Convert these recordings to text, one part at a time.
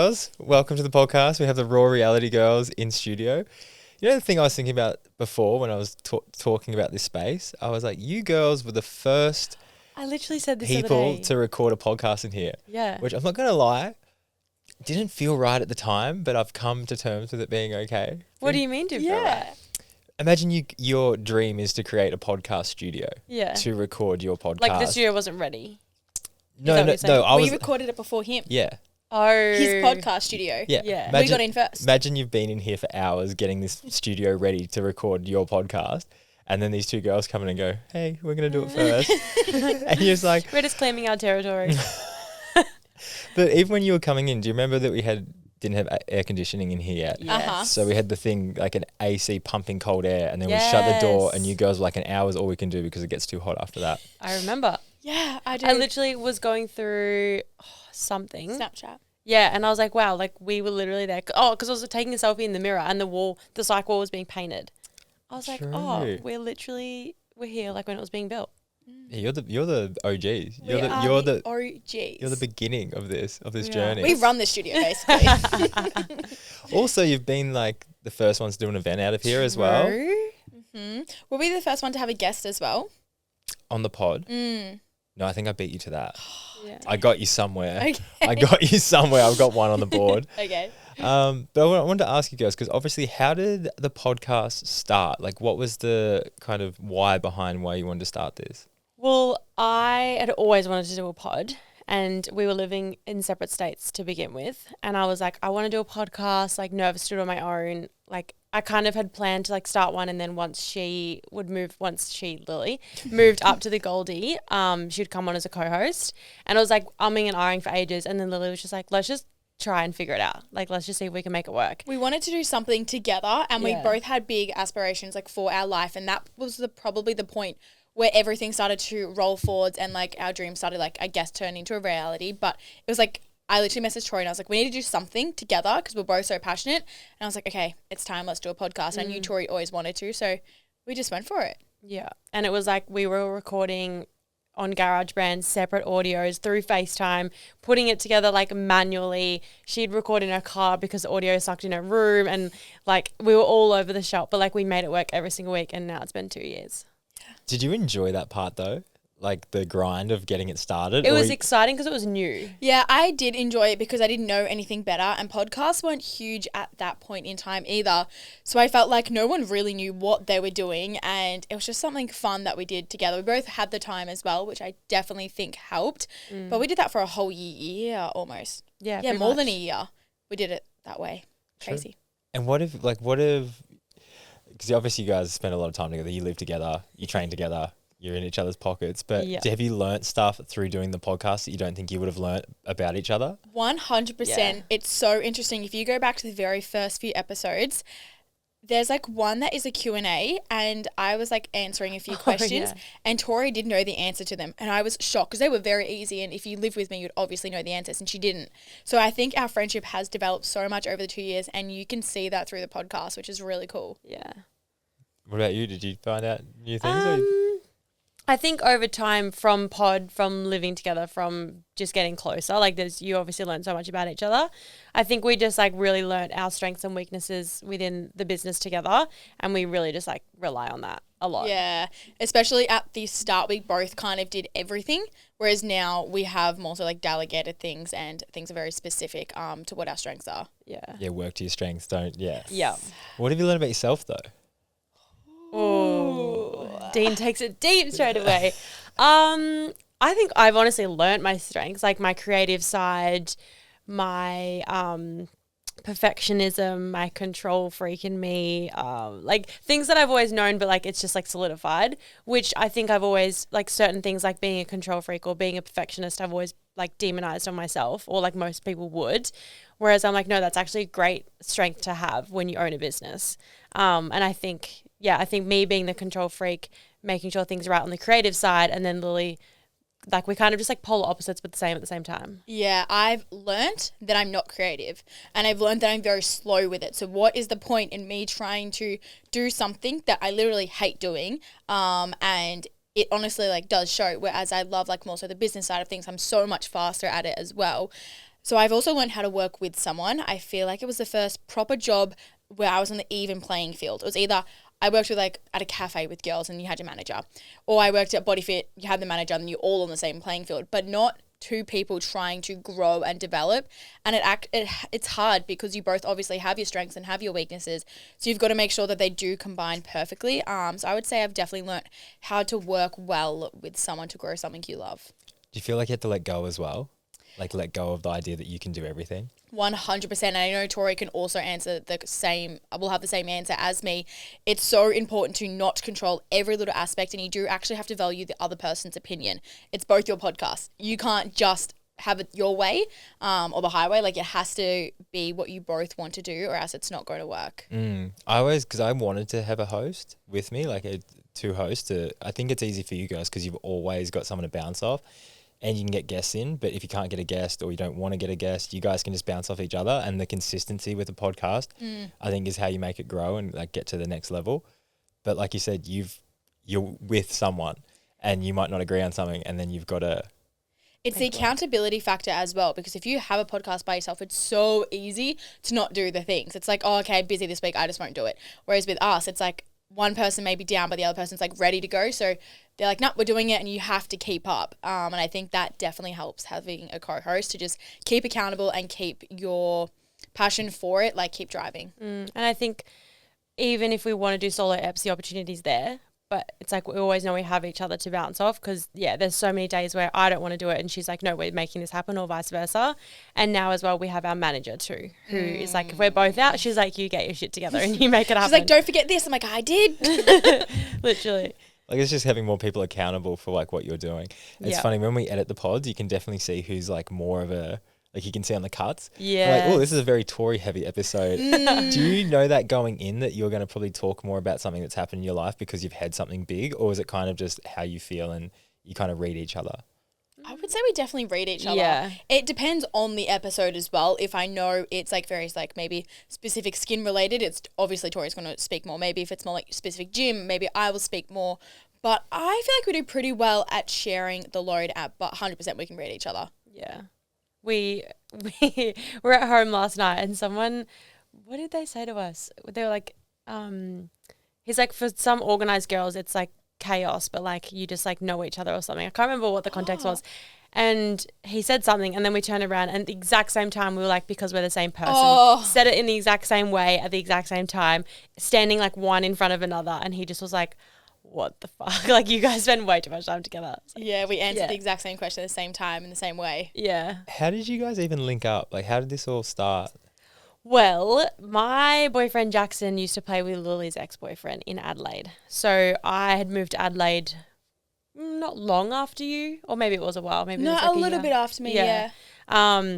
girls. Welcome to the podcast. We have the Raw Reality girls in studio. You know the thing I was thinking about before when I was talking about this space? I was like, you girls were the first I literally said this people to record a podcast in here. Yeah. Which I'm not going to lie, didn't feel right at the time, but I've come to terms with it being okay. What do you mean didn't feel right? Imagine your dream is to create a podcast studio. Yeah. To record your podcast. Like the studio wasn't ready. No. We recorded it before him. Yeah. Oh. His podcast studio. Yeah. We got in first. Imagine you've been in here for hours getting this studio ready to record your podcast, and then these two girls come in and go, hey, we're going to do it first. And you're just like... We're just claiming our territory. But even when you were coming in, do you remember that we didn't have air conditioning in here yet? Yes. Uh-huh. So we had the thing, like an AC pumping cold air, and then we shut the door, and you girls were like, an hour's all we can do because it gets too hot after that. I remember. Yeah, I do. I literally was going through something. Snapchat. Yeah, and I was like, wow, like we were literally there. Oh, because I was taking a selfie in the mirror and the cyc wall was being painted. I was like, oh, we're here like when it was being built. Yeah, you're the OGs. You're the OGs. You're the beginning of this journey. We run the studio basically. Also, you've been like the first ones to do an event out of here as well. Mm-hmm. We'll be the first one to have a guest as well. On the pod. Mm. No, I think I beat you to that. Yeah. I got you somewhere. Okay. I got you somewhere. I've got one on the board. Okay. But I wanted to ask you guys, because obviously, how did the podcast start? Like, what was the kind of why behind why you wanted to start this? Well, I had always wanted to do a pod, and we were living in separate states to begin with. And I was like, I want to do a podcast, like nervous to do it on my own. Like I kind of had planned to like start one, and then once Lily moved up to the Goldie, she'd come on as a co-host. And I was like umming and ahhing for ages. And then Lily was just like, let's just try and figure it out. Like, let's just see if we can make it work. We wanted to do something together, and we both had big aspirations like for our life. And that was probably the point where everything started to roll forwards, and like our dreams started, like, I guess, turn into a reality. But it was like, I literally messaged Tori and I was like, we need to do something together because we're both so passionate. And I was like, okay, it's time, let's do a podcast. I knew Tori always wanted to, so we just went for it. Yeah. And it was like we were recording on GarageBand separate audios through FaceTime, putting it together like manually. She'd record in her car because the audio sucked in her room, and like we were all over the shop, but like we made it work every single week, and now it's been 2 years. Did you enjoy that part though? Like the grind of getting it started? It was exciting because it was new. Yeah, I did enjoy it because I didn't know anything better, and podcasts weren't huge at that point in time either. So I felt like no one really knew what they were doing, and it was just something fun that we did together. We both had the time as well, which I definitely think helped. But we did that for a whole year almost. Yeah, more than a year. We did it that way. Crazy. And what if, because obviously you guys spend a lot of time together, you live together, you train together, you're in each other's pockets, but have you learnt stuff through doing the podcast that you don't think you would have learnt about each other? 100%. Yeah. It's so interesting. If you go back to the very first few episodes, there's like one that is a Q&A, and I was like answering a few questions and Tori did know the answer to them, and I was shocked because they were very easy, and if you live with me you'd obviously know the answers, and she didn't. So I think our friendship has developed so much over the 2 years, and you can see that through the podcast, which is really cool. Yeah. What about you? Did you find out new things? I think over time from living together, from just getting closer, like you obviously learn so much about each other. I think we just like really learned our strengths and weaknesses within the business together, and we really just like rely on that a lot. Yeah, especially at the start we both kind of did everything, whereas now we have more so like delegated things, and things are very specific to what our strengths are. Yeah, work to your strengths, don't. Yeah. What have you learned about yourself though? Oh, Dean takes it deep straight away. I think I've honestly learnt my strengths, like my creative side, my perfectionism, my control freak in me, like things that I've always known, but like it's just like solidified, which I think I've always, like certain things like being a control freak or being a perfectionist, I've always like demonized on myself, or like most people would. Whereas I'm like, no, that's actually a great strength to have when you own a business. And I think me being the control freak, making sure things are right on the creative side, and then Lily, like we kind of just like polar opposites but the same at the same time. Yeah, I've learnt that I'm not creative, and I've learned that I'm very slow with it. So what is the point in me trying to do something that I literally hate doing, and it honestly like does show, whereas I love like more so the business side of things. I'm so much faster at it as well. So I've also learned how to work with someone. I feel like it was the first proper job where I was on the even playing field. It was either I worked with like at a cafe with girls and you had your manager, or I worked at BodyFit, you had the manager and you're all on the same playing field, but not two people trying to grow and develop. And it's hard because you both obviously have your strengths and have your weaknesses. So you've got to make sure that they do combine perfectly. So I would say I've definitely learnt how to work well with someone to grow something you love. Do you feel like you have to let go as well? Like let go of the idea that you can do everything? 100%. And I know Tori can also answer will have the same answer as me. It's so important to not control every little aspect, and you do actually have to value the other person's opinion. It's both your podcast. You can't just have it your way or the highway. Like it has to be what you both want to do, or else it's not going to work. Because I wanted to have a host with me, like two hosts. I think it's easy for you guys because you've always got someone to bounce off. And you can get guests in, but if you can't get a guest or you don't want to get a guest, you guys can just bounce off each other. And the consistency with the podcast, I think, is how you make it grow and like get to the next level. But like you said, you're with someone and you might not agree on something, and then you've got to. It's the accountability factor as well, because if you have a podcast by yourself, it's so easy to not do the things. It's like, oh, okay, I'm busy this week, I just won't do it. Whereas with us, it's like one person may be down, but the other person's like ready to go. So they're like, no, we're doing it, and you have to keep up. And I think that definitely helps, having a co-host to just keep accountable and keep your passion for it, like keep driving. And I think even if we want to do solo eps, the opportunity's there. But it's like we always know we have each other to bounce off, because, there's so many days where I don't want to do it and she's like, no, we're making this happen, or vice versa. And now as well, we have our manager too, who is like, if we're both out, she's like, you get your shit together and you make it happen. She's like, don't forget this. I'm like, I did. Literally. Like it's just having more people accountable for like what you're doing. It's funny when we edit the pods, you can definitely see who's like more of a, like you can see on the cuts. Yeah. Like, oh, this is a very Tori heavy episode. Do you know that going in that you're going to probably talk more about something that's happened in your life because you've had something big, or is it kind of just how you feel and you kind of read each other? I would say we definitely read each other. Yeah. It depends on the episode as well. If I know it's like various like maybe specific skin related, it's obviously Tori's going to speak more. Maybe if it's more like specific gym, maybe I will speak more. But I feel like we do pretty well at sharing the load but 100% we can read each other. Yeah. We were at home last night and someone, what did they say to us? They were like, he's like, for some organized girls, it's like chaos, but like you just like know each other or something. I can't remember what the context was. And he said something and then we turned around and at the exact same time we were like, because we're the same person, said it in the exact same way at the exact same time, standing like one in front of another. And he just was like, what the fuck? Like you guys spend way too much time together. Like, we answered the exact same question at the same time in the same way. Yeah. How did you guys even link up? Like how did this all start? Well, my boyfriend Jackson used to play with Lily's ex-boyfriend in Adelaide. So I had moved to Adelaide not long after you, or maybe it was a while. Maybe it was like a little bit after me, yeah.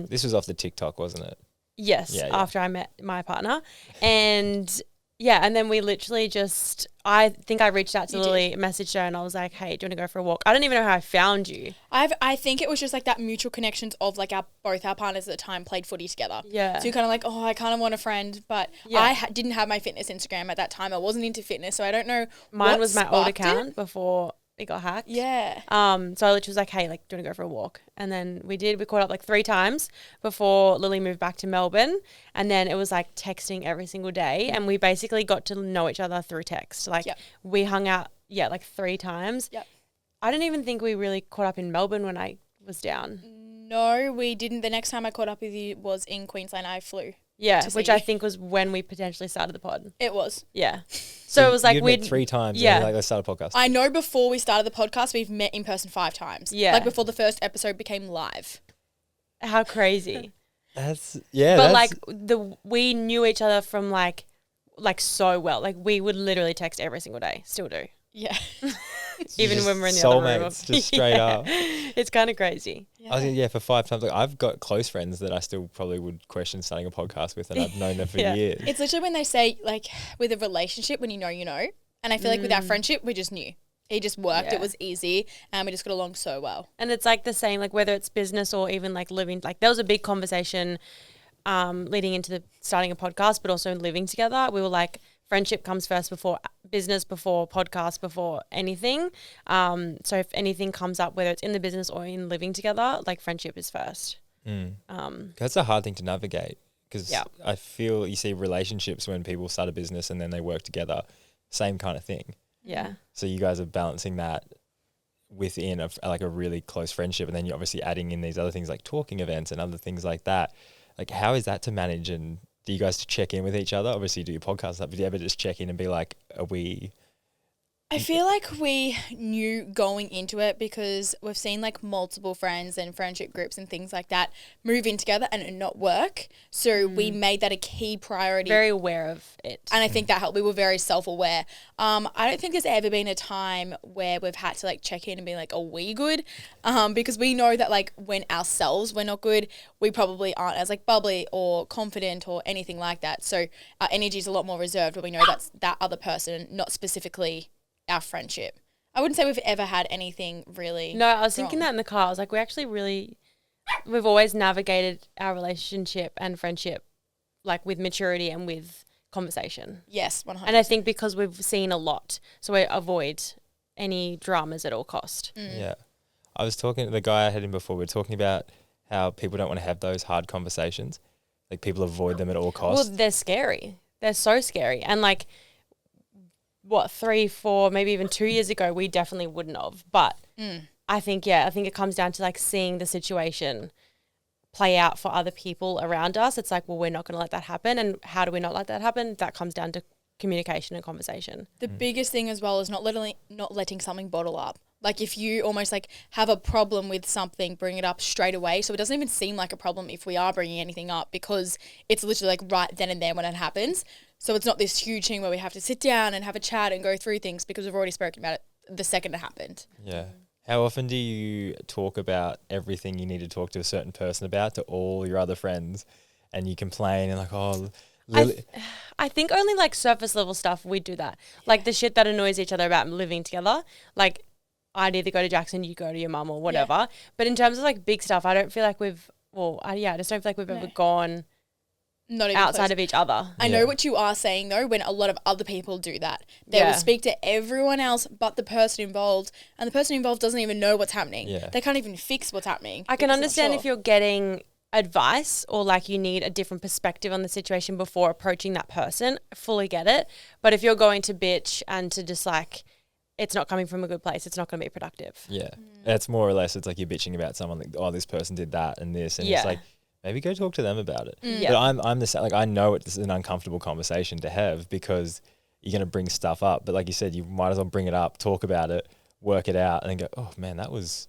This was off the TikTok, wasn't it? Yes, after I met my partner. And and then we literally just, I think I reached out to Lily, messaged her, and I was like, hey, do you want to go for a walk? I don't even know how I found you. I think it was just like that mutual connections of like both our partners at the time played footy together. Yeah. So you're kind of like, oh, I kind of want a friend, but I didn't have my fitness Instagram at that time. I wasn't into fitness, so I don't know. Mine was my old account before it got hacked. Yeah. So I literally was like, hey, like, do you want to go for a walk? And then we did. We caught up like 3 times before Lily moved back to Melbourne. And then it was like texting every single day. And we basically got to know each other through text. Like we hung out, like 3 times. Yep. I don't even think we really caught up in Melbourne when I was down. No, we didn't. The next time I caught up with you was in Queensland. I flew. Yeah, which I think was when we potentially started the pod. It was. Yeah. So it was like we'd met 3 times. Yeah. And like, let's start a podcast. I know before we started the podcast, we've met in person 5 times. Yeah. Like before the first episode became live. How crazy. But like we knew each other from like so well. Like we would literally text every single day. Still do. Yeah. Even when we're in the other room. Soulmates, just straight up. It's kind of crazy. Yeah. I think, for 5 times. Like, I've got close friends that I still probably would question starting a podcast with, and I've known them for years. It's literally when they say, like, with a relationship, when you know, you know. And I feel like with our friendship, we just knew. It just worked. Yeah. It was easy, and we just got along so well. And it's like the same, like whether it's business or even like living. Like there was a big conversation leading into starting a podcast, but also living together. We were like, friendship comes first before business, before podcast, before anything. So if anything comes up, whether it's in the business or in living together, like friendship is first. That's a hard thing to navigate because Yeah. I feel you see relationships when people start a business and then they work together, same kind of thing. Yeah. So you guys are balancing that within a really close friendship, and then you're obviously adding in these other things like talking events and other things like that. Like, how is that to manage? And do you guys check in with each other? Obviously, you do your podcast stuff, but do you ever just check in and be like, are we... I feel like we knew going into it because we've seen like multiple friends and friendship groups and things like that move in together and it not work. So we made that a key priority. Very aware of it. And I think that helped. We were very self-aware. I don't think there's ever been a time where we've had to like check in and be like, are we good? Because we know that like when ourselves we're not good, we probably aren't as like bubbly or confident or anything like that. So our energy is a lot more reserved when we know that's that other person, not specifically our friendship. I wouldn't say we've ever had anything really. No, I was thinking that in the car. I was like, we've always navigated our relationship and friendship like with maturity and with conversation. Yes, 100%. And I think because we've seen a lot, so we avoid any dramas at all cost. Yeah. I was talking to the guy I had in before, we were talking about how people don't want to have those hard conversations. Like people avoid them at all costs. Well, they're scary. They're so scary. And like, 3, 4, maybe even 2 years ago, we definitely wouldn't have. But I think it comes down to like seeing the situation play out for other people around us. It's like, well, we're not going to let that happen. And how do we not let that happen? That comes down to communication and conversation. The biggest thing as well is not letting something bottle up. Like if you almost like have a problem with something, bring it up straight away. So it doesn't even seem like a problem if we are bringing anything up because it's literally like right then and there when it happens. So it's not this huge thing where we have to sit down and have a chat and go through things because we've already spoken about it the second it happened. Yeah. How often do you talk about everything you need to talk to a certain person about to all your other friends and you complain and like, oh, Lily. I think only like surface level stuff we do that. Like the shit that annoys each other about living together. Like I'd either go to Jackson, you go to your mum or whatever. Yeah. But in terms of like big stuff, I don't feel like I just don't feel like we've ever gone not even outside close. Of each other. I know what you are saying though, when a lot of other people do that. They will speak to everyone else but the person involved, and the person involved doesn't even know what's happening. Yeah. They can't even fix what's happening. I can understand if you're getting advice or like you need a different perspective on the situation before approaching that person. Fully get it. But if you're going to bitch and to just like, it's not coming from a good place, it's not going to be productive. Yeah. It's more or less, it's like you're bitching about someone like, oh, this person did that and this. And it's like, maybe go talk to them about it. But I'm the same. Like I know it's an uncomfortable conversation to have because you're going to bring stuff up. But like you said, you might as well bring it up, talk about it, work it out, and then go, oh man, that was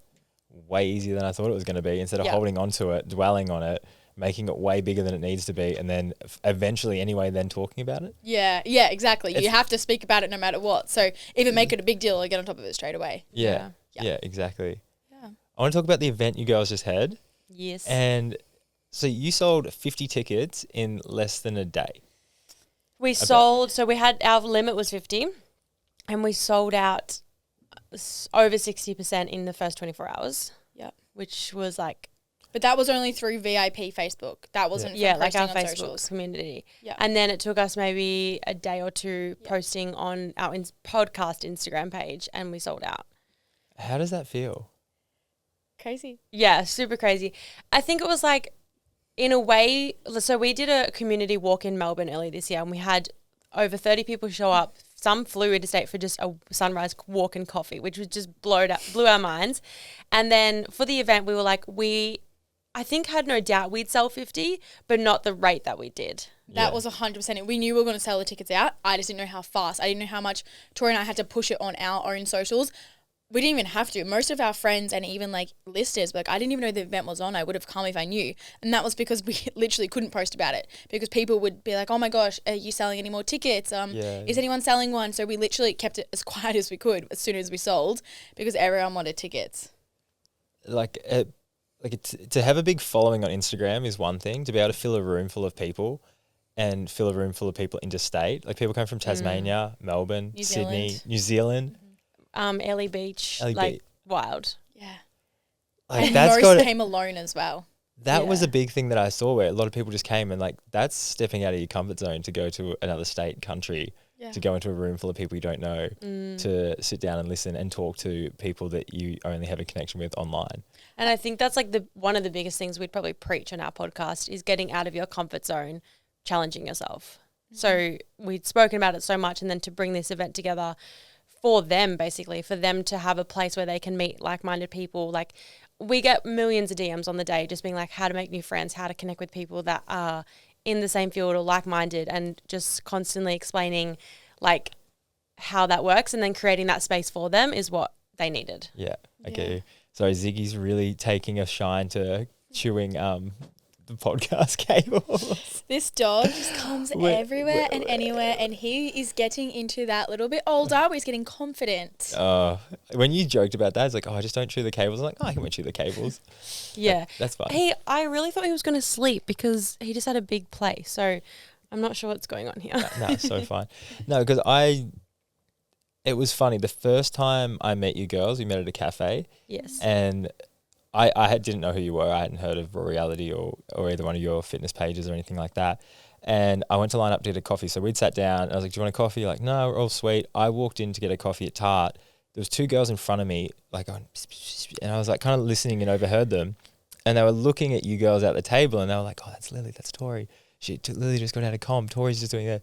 way easier than I thought it was going to be. Instead of holding on to it, dwelling on it, making it way bigger than it needs to be, and then eventually anyway, then talking about it. Yeah, exactly. You have to speak about it no matter what. So even make it a big deal or get on top of it straight away. Yeah, exactly. Yeah. I want to talk about the event you girls just had. Yes. And so you sold 50 tickets in less than a day. So we had, our limit was 50 and we sold out over 60% in the first 24 hours. Yep. Which was like. But that was only through VIP Facebook. That wasn't from like our Facebook socials. community. Yeah. And then it took us maybe a day or two posting on our podcast Instagram page and we sold out. How does that feel? Crazy. Yeah, super crazy. I think it was like, in a way, so we did a community walk in Melbourne earlier this year and we had over 30 people show up. Some flew interstate for just a sunrise walk and coffee, which was just blew our minds. And then for the event, we were like, I think had no doubt we'd sell 50, but not the rate that we did. That was 100% it. We knew we were going to sell the tickets out. I just didn't know how fast. I didn't know how much Tori and I had to push it on our own socials. We didn't even have to. Most of our friends and even like listeners, like I didn't even know the event was on. I would have come if I knew. And that was because we literally couldn't post about it because people would be like, oh my gosh, are you selling any more tickets? Is anyone selling one? So we literally kept it as quiet as we could as soon as we sold because everyone wanted tickets. To have a big following on Instagram is one thing. To be able to fill a room full of people and fill a room full of people interstate. Like people come from Tasmania, Melbourne, Sydney, New Zealand. Ellie Beach, wild. Yeah. Like and that's most came alone as well. That was a big thing that I saw where a lot of people just came and like that's stepping out of your comfort zone to go to another state, country to go into a room full of people you don't know, to sit down and listen and talk to people that you only have a connection with online. And I think that's like one of the biggest things we'd probably preach on our podcast is getting out of your comfort zone, challenging yourself. So we'd spoken about it so much, and then to bring this event together for them, basically, for them to have a place where they can meet like-minded people. Like, we get millions of DMs on the day just being like how to make new friends, how to connect with people that are in the same field or like-minded, and just constantly explaining like how that works, and then creating that space for them is what they needed. Yeah, I get you. So Ziggy's really taking a shine to chewing the podcast cables. This dog just comes everywhere and anywhere, and he is getting into that little bit older where he's getting confident. When you joked about that, it's like, I just don't chew the cables. I'm like, I can chew the cables. Yeah. That's fine. I really thought he was going to sleep because he just had a big play. So I'm not sure what's going on here. No, it's so fine. No, because it was funny. The first time I met you girls, we met at a cafe. Yes. And I didn't know who you were. I hadn't heard of Raw Reality or either one of your fitness pages or anything like that. And I went to line up to get a coffee. So we'd sat down. And I was like, do you want a coffee? You're like, no, we're all sweet. I walked in to get a coffee at Tart. There was two girls in front of me, like going, pss, pss, pss, and I was like kind of listening and overheard them. And they were looking at you girls at the table, and they were like, oh, that's Lily, that's Tori. Lily just got out of comp. Tori's just doing that.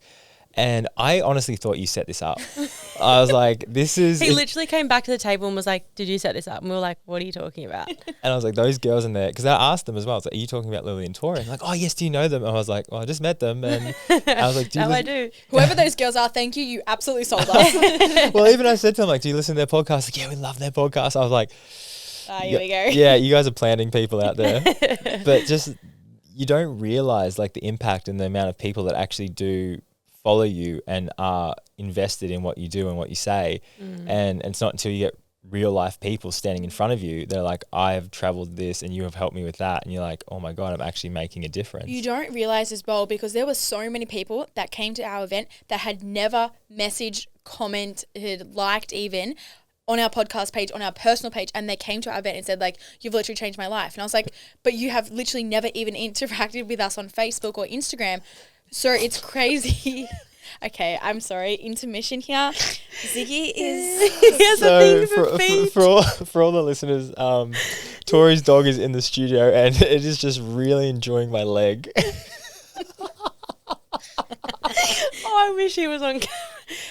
And I honestly thought you set this up. I was like, this is... He literally came back to the table and was like, did you set this up? And we were like, what are you talking about? And I was like, those girls in there, because I asked them as well. I was like, are you talking about Lily and Tori? And like, oh, yes, do you know them? And I was like, well, I just met them. And I was like, I do. Whoever those girls are, thank you. You absolutely sold us. Well, even I said to them, like, do you listen to their podcast? Like, yeah, we love their podcast. I was like... Here we go. Yeah, you guys are planning people out there. But just, you don't realise, like, the impact and the amount of people that actually do follow you and are invested in what you do and what you say. And it's not until you get real life people standing in front of you, they're like, I have traveled this and you have helped me with that. And you're like, oh my God, I'm actually making a difference. You don't realize as well, because there were so many people that came to our event that had never messaged, commented, liked even on our podcast page, on our personal page, and they came to our event and said, like, you've literally changed my life. And I was like, but you have literally never even interacted with us on Facebook or Instagram. So it's crazy. Okay, I'm sorry. Intermission here. Ziggy is... He has a thing for feet. For all the listeners, Tori's dog is in the studio and it is just really enjoying my leg. I wish he was on camera.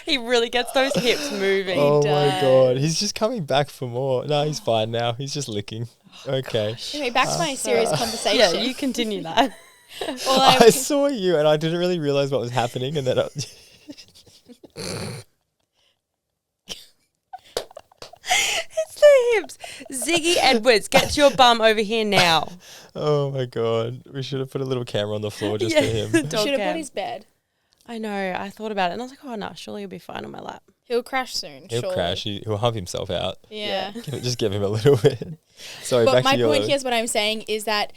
He really gets those hips moving. Oh my God. He's just coming back for more. No, he's fine now. He's just licking. Okay. Anyway, back to my serious conversation. Yeah, you continue that. Well, I saw you and I didn't really realise what was happening, and then It's the hips. Ziggy Edwards, get your bum over here now. Oh my God. We should have put a little camera on the floor just for him. should have put his bed. I know. I thought about it and I was like, oh no, surely he'll be fine on my lap. He'll crash soon. He'll crash. He'll hump himself out. Yeah. Just give him a little bit. Sorry, but back my to your... point here is what I'm saying is that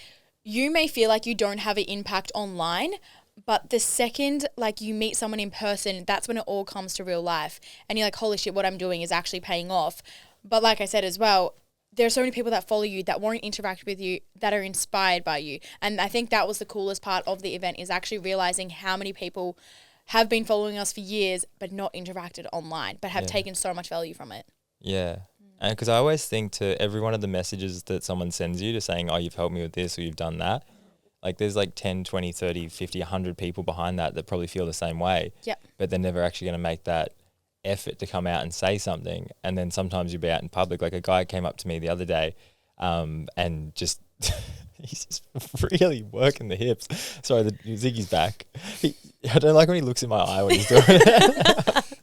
you may feel like you don't have an impact online, but the second like you meet someone in person, that's when it all comes to real life. And you're like, holy shit, what I'm doing is actually paying off. But like I said as well, there are so many people that follow you, that won't interact with you, that are inspired by you. And I think that was the coolest part of the event, is actually realizing how many people have been following us for years but not interacted online, but have taken so much value from it. Yeah. And because I always think to every one of the messages that someone sends you to saying, oh, you've helped me with this or you've done that, like there's like 10, 20, 30, 50, 100 people behind that probably feel the same way. Yep. But they're never actually going to make that effort to come out and say something. And then sometimes you'll be out in public. Like a guy came up to me the other day and just... he's just really working the hips. Sorry, Ziggy's back. I don't like when he looks in my eye when he's doing it.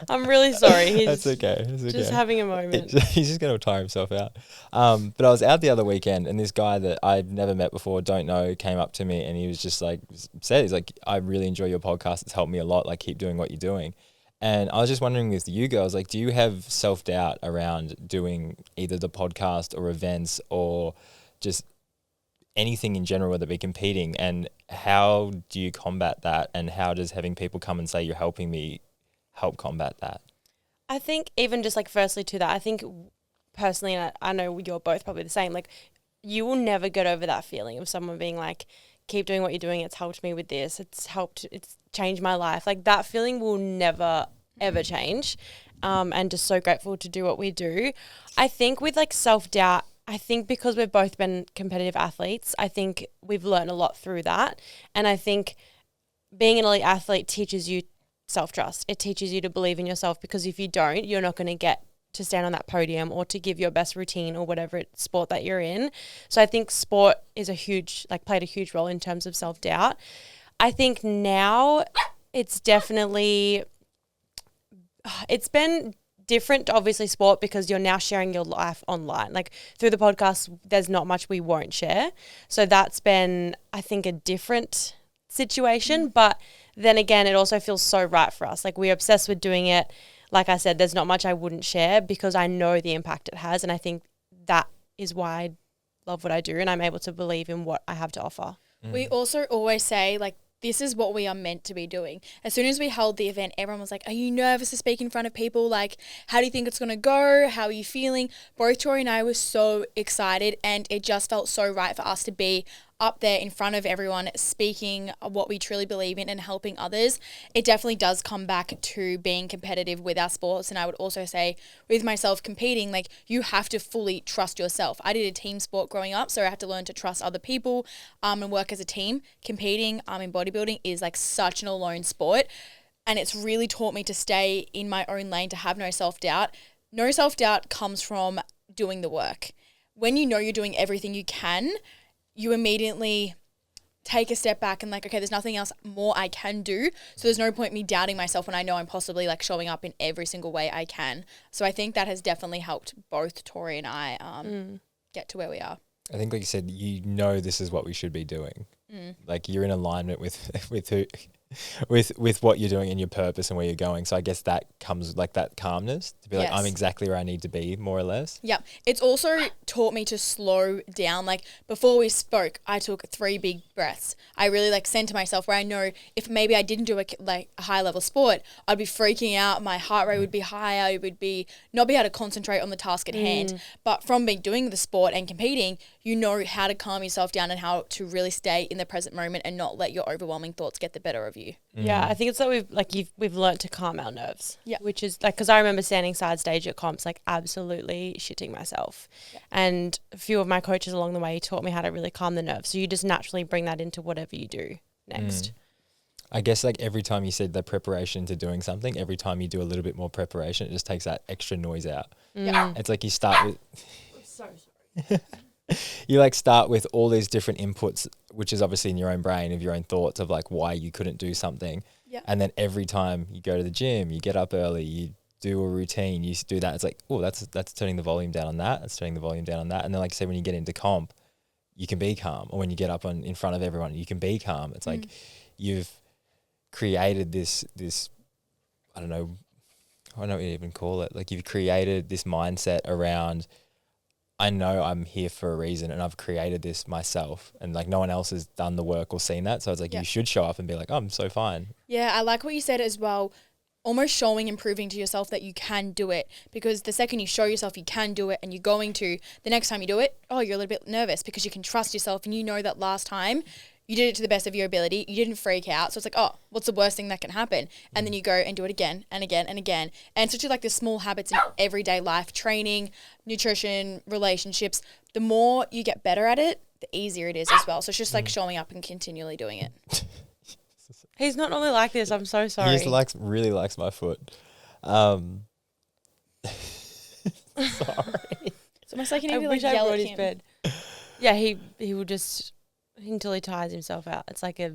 I'm really sorry. He's That's okay. just having a moment. He's just going to tire himself out. But I was out the other weekend, and this guy that I'd never met before, don't know, came up to me, and he was just like, he's like, I really enjoy your podcast. It's helped me a lot. Like, keep doing what you're doing. And I was just wondering with you girls, like, do you have self-doubt around doing either the podcast or events or just anything in general, whether it be competing, and how do you combat that, and how does having people come and say you're helping me help combat that? I think even just like firstly to that, I think personally, and I know you're both probably the same, like you will never get over that feeling of someone being like, keep doing what you're doing. It's helped me with this. It's changed my life. Like that feeling will never, ever change. And just so grateful to do what we do. I think with like self-doubt, I think because we've both been competitive athletes, I think we've learned a lot through that. And I think being an elite athlete teaches you self-trust. It teaches you to believe in yourself, because if you don't, you're not going to get to stand on that podium or to give your best routine or whatever sport that you're in. So I think sport is played a huge role in terms of self-doubt. I think now it's definitely, it's been different to obviously sport, because you're now sharing your life online. Like through the podcast, there's not much we won't share. So that's been, I think, a different situation. But then again, it also feels so right for us. Like we're obsessed with doing it. Like I said, there's not much I wouldn't share, because I know the impact it has. And I think that is why I love what I do, and I'm able to believe in what I have to offer. We also always say, like, this is what we are meant to be doing. As soon as we held the event, everyone was like, are you nervous to speak in front of people? Like, how do you think it's going to go? How are you feeling? Both Tori and I were so excited, and it just felt so right for us to be up there in front of everyone, speaking what we truly believe in and helping others. It definitely does come back to being competitive with our sports. And I would also say with myself competing, like you have to fully trust yourself. I did a team sport growing up, so I had to learn to trust other people and work as a team. Competing in bodybuilding is like such an alone sport. And it's really taught me to stay in my own lane, to have no self-doubt. No self-doubt comes from doing the work. When you know you're doing everything you can, you immediately take a step back and like, okay, there's nothing else more I can do. So there's no point me doubting myself when I know I'm possibly like showing up in every single way I can. So I think that has definitely helped both Tori and I get to where we are. I think, like you said, you know this is what we should be doing. Like you're in alignment with what you're doing and your purpose and where you're going. So I guess that comes like that calmness to be like, I'm exactly where I need to be, more or less. Yeah. It's also taught me to slow down. Like before we spoke, I took 3 big breaths. I really like center myself, where I know if maybe I didn't do a high level sport, I'd be freaking out. My heart rate would be higher. I would not be able to concentrate on the task at hand. But from doing the sport and competing, you know how to calm yourself down and how to really stay in the present moment and not let your overwhelming thoughts get the better of you. Yeah, I think it's that we've learned to calm our nerves. Yeah, which is like, because I remember standing side stage at comps, like absolutely shitting myself, and a few of my coaches along the way taught me how to really calm the nerves. So you just naturally bring that into whatever you do next. I guess like every time you said the preparation to doing something, every time you do a little bit more preparation, it just takes that extra noise out. Yeah, it's like you start with. I'm so sorry. You like start with all these different inputs, which is obviously in your own brain, of your own thoughts of like why you couldn't do something. Yeah. And then every time you go to the gym, you get up early, you do a routine, you do that. It's like, oh, that's turning the volume down on that. That's turning the volume down on that. And then like I say, when you get into comp, you can be calm. Or when you get up in front of everyone, you can be calm. It's like you've created this, I don't know what you even call it. Like you've created this mindset around, I know I'm here for a reason and I've created this myself, and like no one else has done the work or seen that. So it's like you should show up and be like, oh, I'm so fine. Yeah, I like what you said as well. Almost showing and proving to yourself that you can do it, because the second you show yourself you can do it and you're going to, the next time you do it, you're a little bit nervous because you can trust yourself and you know that last time you did it to the best of your ability. You didn't freak out. So it's like, what's the worst thing that can happen? And then you go and do it again and again and again. And such like the small habits in everyday life, training, nutrition, relationships, the more you get better at it, the easier it is as well. So it's just like showing up and continually doing it. He's not normally like this. I'm so sorry. He just really likes my foot. Sorry. It's almost like you need to like yell at him. Bed. Yeah, he will just until he tires himself out. It's like a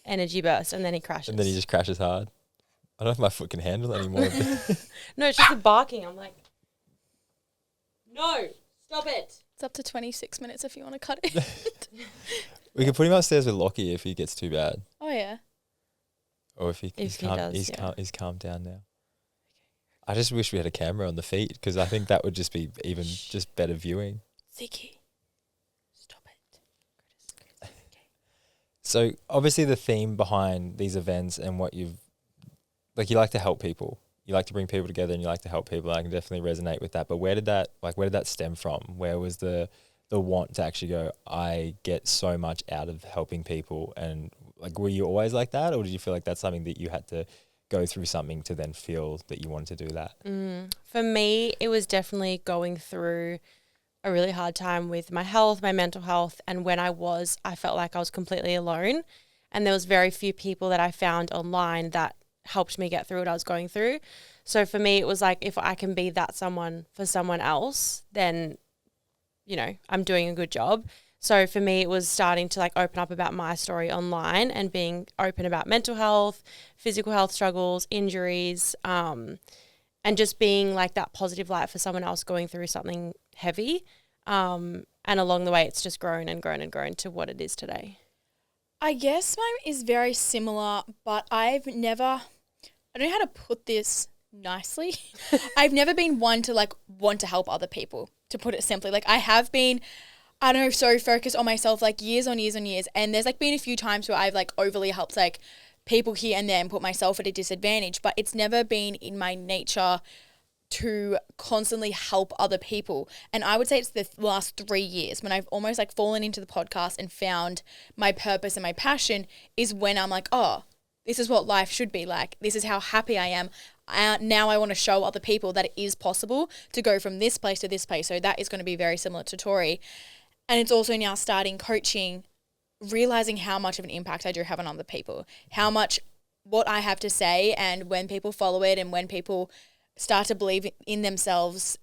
energy burst, and then he crashes. And then he just crashes hard. I don't know if my foot can handle it anymore. No, it's just the barking. I'm like, no, stop it. It's up to 26 minutes if you want to cut it. We can put him upstairs with Lockie if he gets too bad. Oh yeah. Or if he's calmed down now. I just wish we had a camera on the feet, because I think that would just be even just better viewing. Ziggy, stop it. So obviously the theme behind these events and what you like to help people. You like to bring people together and you like to help people. I can definitely resonate with that. But where did that stem from? Where was the the want to actually go, I get so much out of helping people? And like, were you always like that, or did you feel like that's something that you had to go through something to then feel that you wanted to do that? For me, it was definitely going through a really hard time with my health, my mental health. And when I felt like I was completely alone. And there was very few people that I found online that helped me get through what I was going through. So for me, it was like, if I can be that someone for someone else, then, you know, I'm doing a good job. So for me, it was starting to like open up about my story online and being open about mental health, physical health struggles, injuries, and just being like that positive light for someone else going through something heavy. And along the way, it's just grown and grown and grown to what it is today. I guess mine is very similar, but I don't know how to put this nicely. I've never been one to like want to help other people, to put it simply. Like I have been, I don't know, so focused on myself like years on years on years. And there's like been a few times where I've like overly helped like people here and there and put myself at a disadvantage, but it's never been in my nature to constantly help other people. And I would say it's the last 3 years when I've almost like fallen into the podcast and found my purpose and my passion is when I'm like, oh, this is what life should be like. This is how happy I am. Now I want to show other people that it is possible to go from this place to this place. So that is going to be very similar to Tori. And it's also now starting coaching, realizing how much of an impact I do have on other people, how much what I have to say, and when people follow it and when people start to believe in themselves,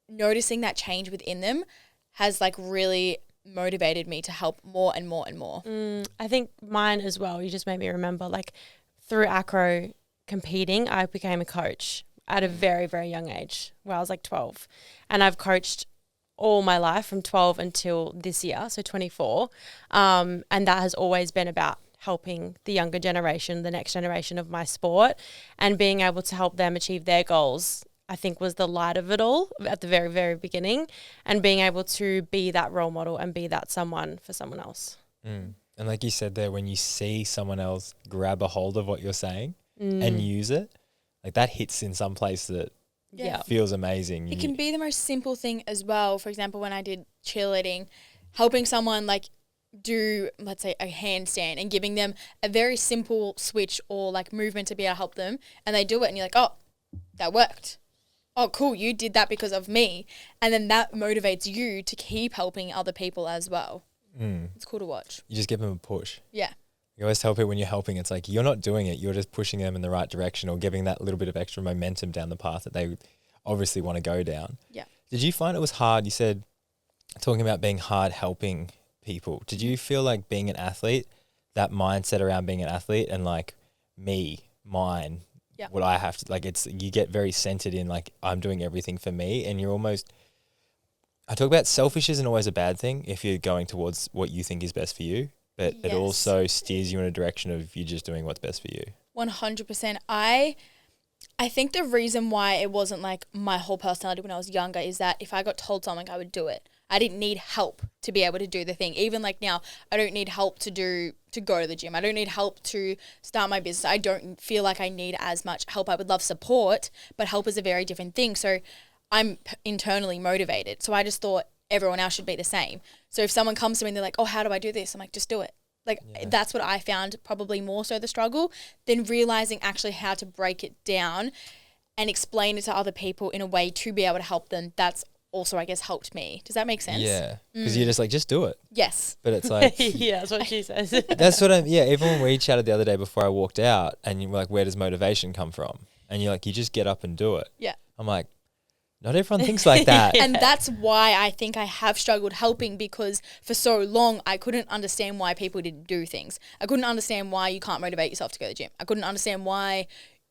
noticing that change within them has like really motivated me to help more and more and more. I think mine as well. You just made me remember, like through acro competing, I became a coach at a very, very young age where I was like 12, and I've coached all my life from 12 until this year, so 24. And that has always been about helping the younger generation, the next generation of my sport, and being able to help them achieve their goals, I think was the light of it all at the very, very beginning, and being able to be that role model and be that someone for someone else. And like you said there, when you see someone else grab a hold of what you're saying and use it, like that hits in some place that feels amazing. It can be the most simple thing as well. For example, when I did cheerleading, helping someone like do, let's say, a handstand and giving them a very simple switch or like movement to be able to help them, and they do it and you're like, oh, that worked. Oh, cool, you did that because of me. And then that motivates you to keep helping other people as well. It's cool to watch. You just give them a push. Yeah. You always tell people when you're helping, it's like you're not doing it, you're just pushing them in the right direction or giving that little bit of extra momentum down the path that they obviously want to go down. Yeah. Did you find it was hard? You said, talking about being hard helping people, did you feel like being an athlete, that mindset around being an athlete and like mine, what I have to, like, it's, you get very centered in like, I'm doing everything for me, and you're almost, I talk about selfish isn't always a bad thing if you're going towards what you think is best for you, but it also steers you in a direction of you just doing what's best for you. 100%. I think the reason why it wasn't like my whole personality when I was younger is that if I got told something, I would do it. I didn't need help to be able to do the thing. Even like now, I don't need help to go to the gym. I don't need help to start my business. I don't feel like I need as much help. I would love support, but help is a very different thing. So I'm internally motivated. So I just thought everyone else should be the same. So if someone comes to me and they're like, oh, how do I do this? I'm like, just do it. Like that's what I found probably more so the struggle than realizing actually how to break it down and explain it to other people in a way to be able to help them. That's also, I guess, helped me. Does that make sense? Yeah. Because you're just like, just do it. Yes. But it's like. Yeah, that's what she says. That's what even when we chatted the other day before I walked out and you were like, where does motivation come from? And you're like, you just get up and do it. Yeah. I'm like, not everyone thinks like that. And that's why I think I have struggled helping, because for so long I couldn't understand why people didn't do things. I couldn't understand why you can't motivate yourself to go to the gym. I couldn't understand why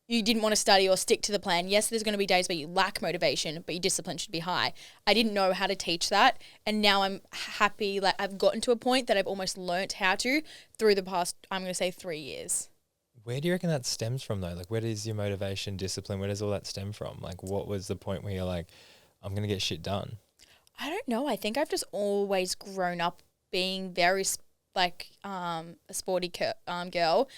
you didn't want to study or stick to the plan. Yes, there's going to be days where you lack motivation, but your discipline should be high. I didn't know how to teach that. And now I'm happy, like I've gotten to a point that I've almost learnt how to through the past, I'm going to say 3 years. Where do you reckon that stems from though? Like, where does your motivation, discipline, where does all that stem from? Like, what was the point where you're like, I'm going to get shit done? I don't know. I think I've just always grown up being very like a sporty girl.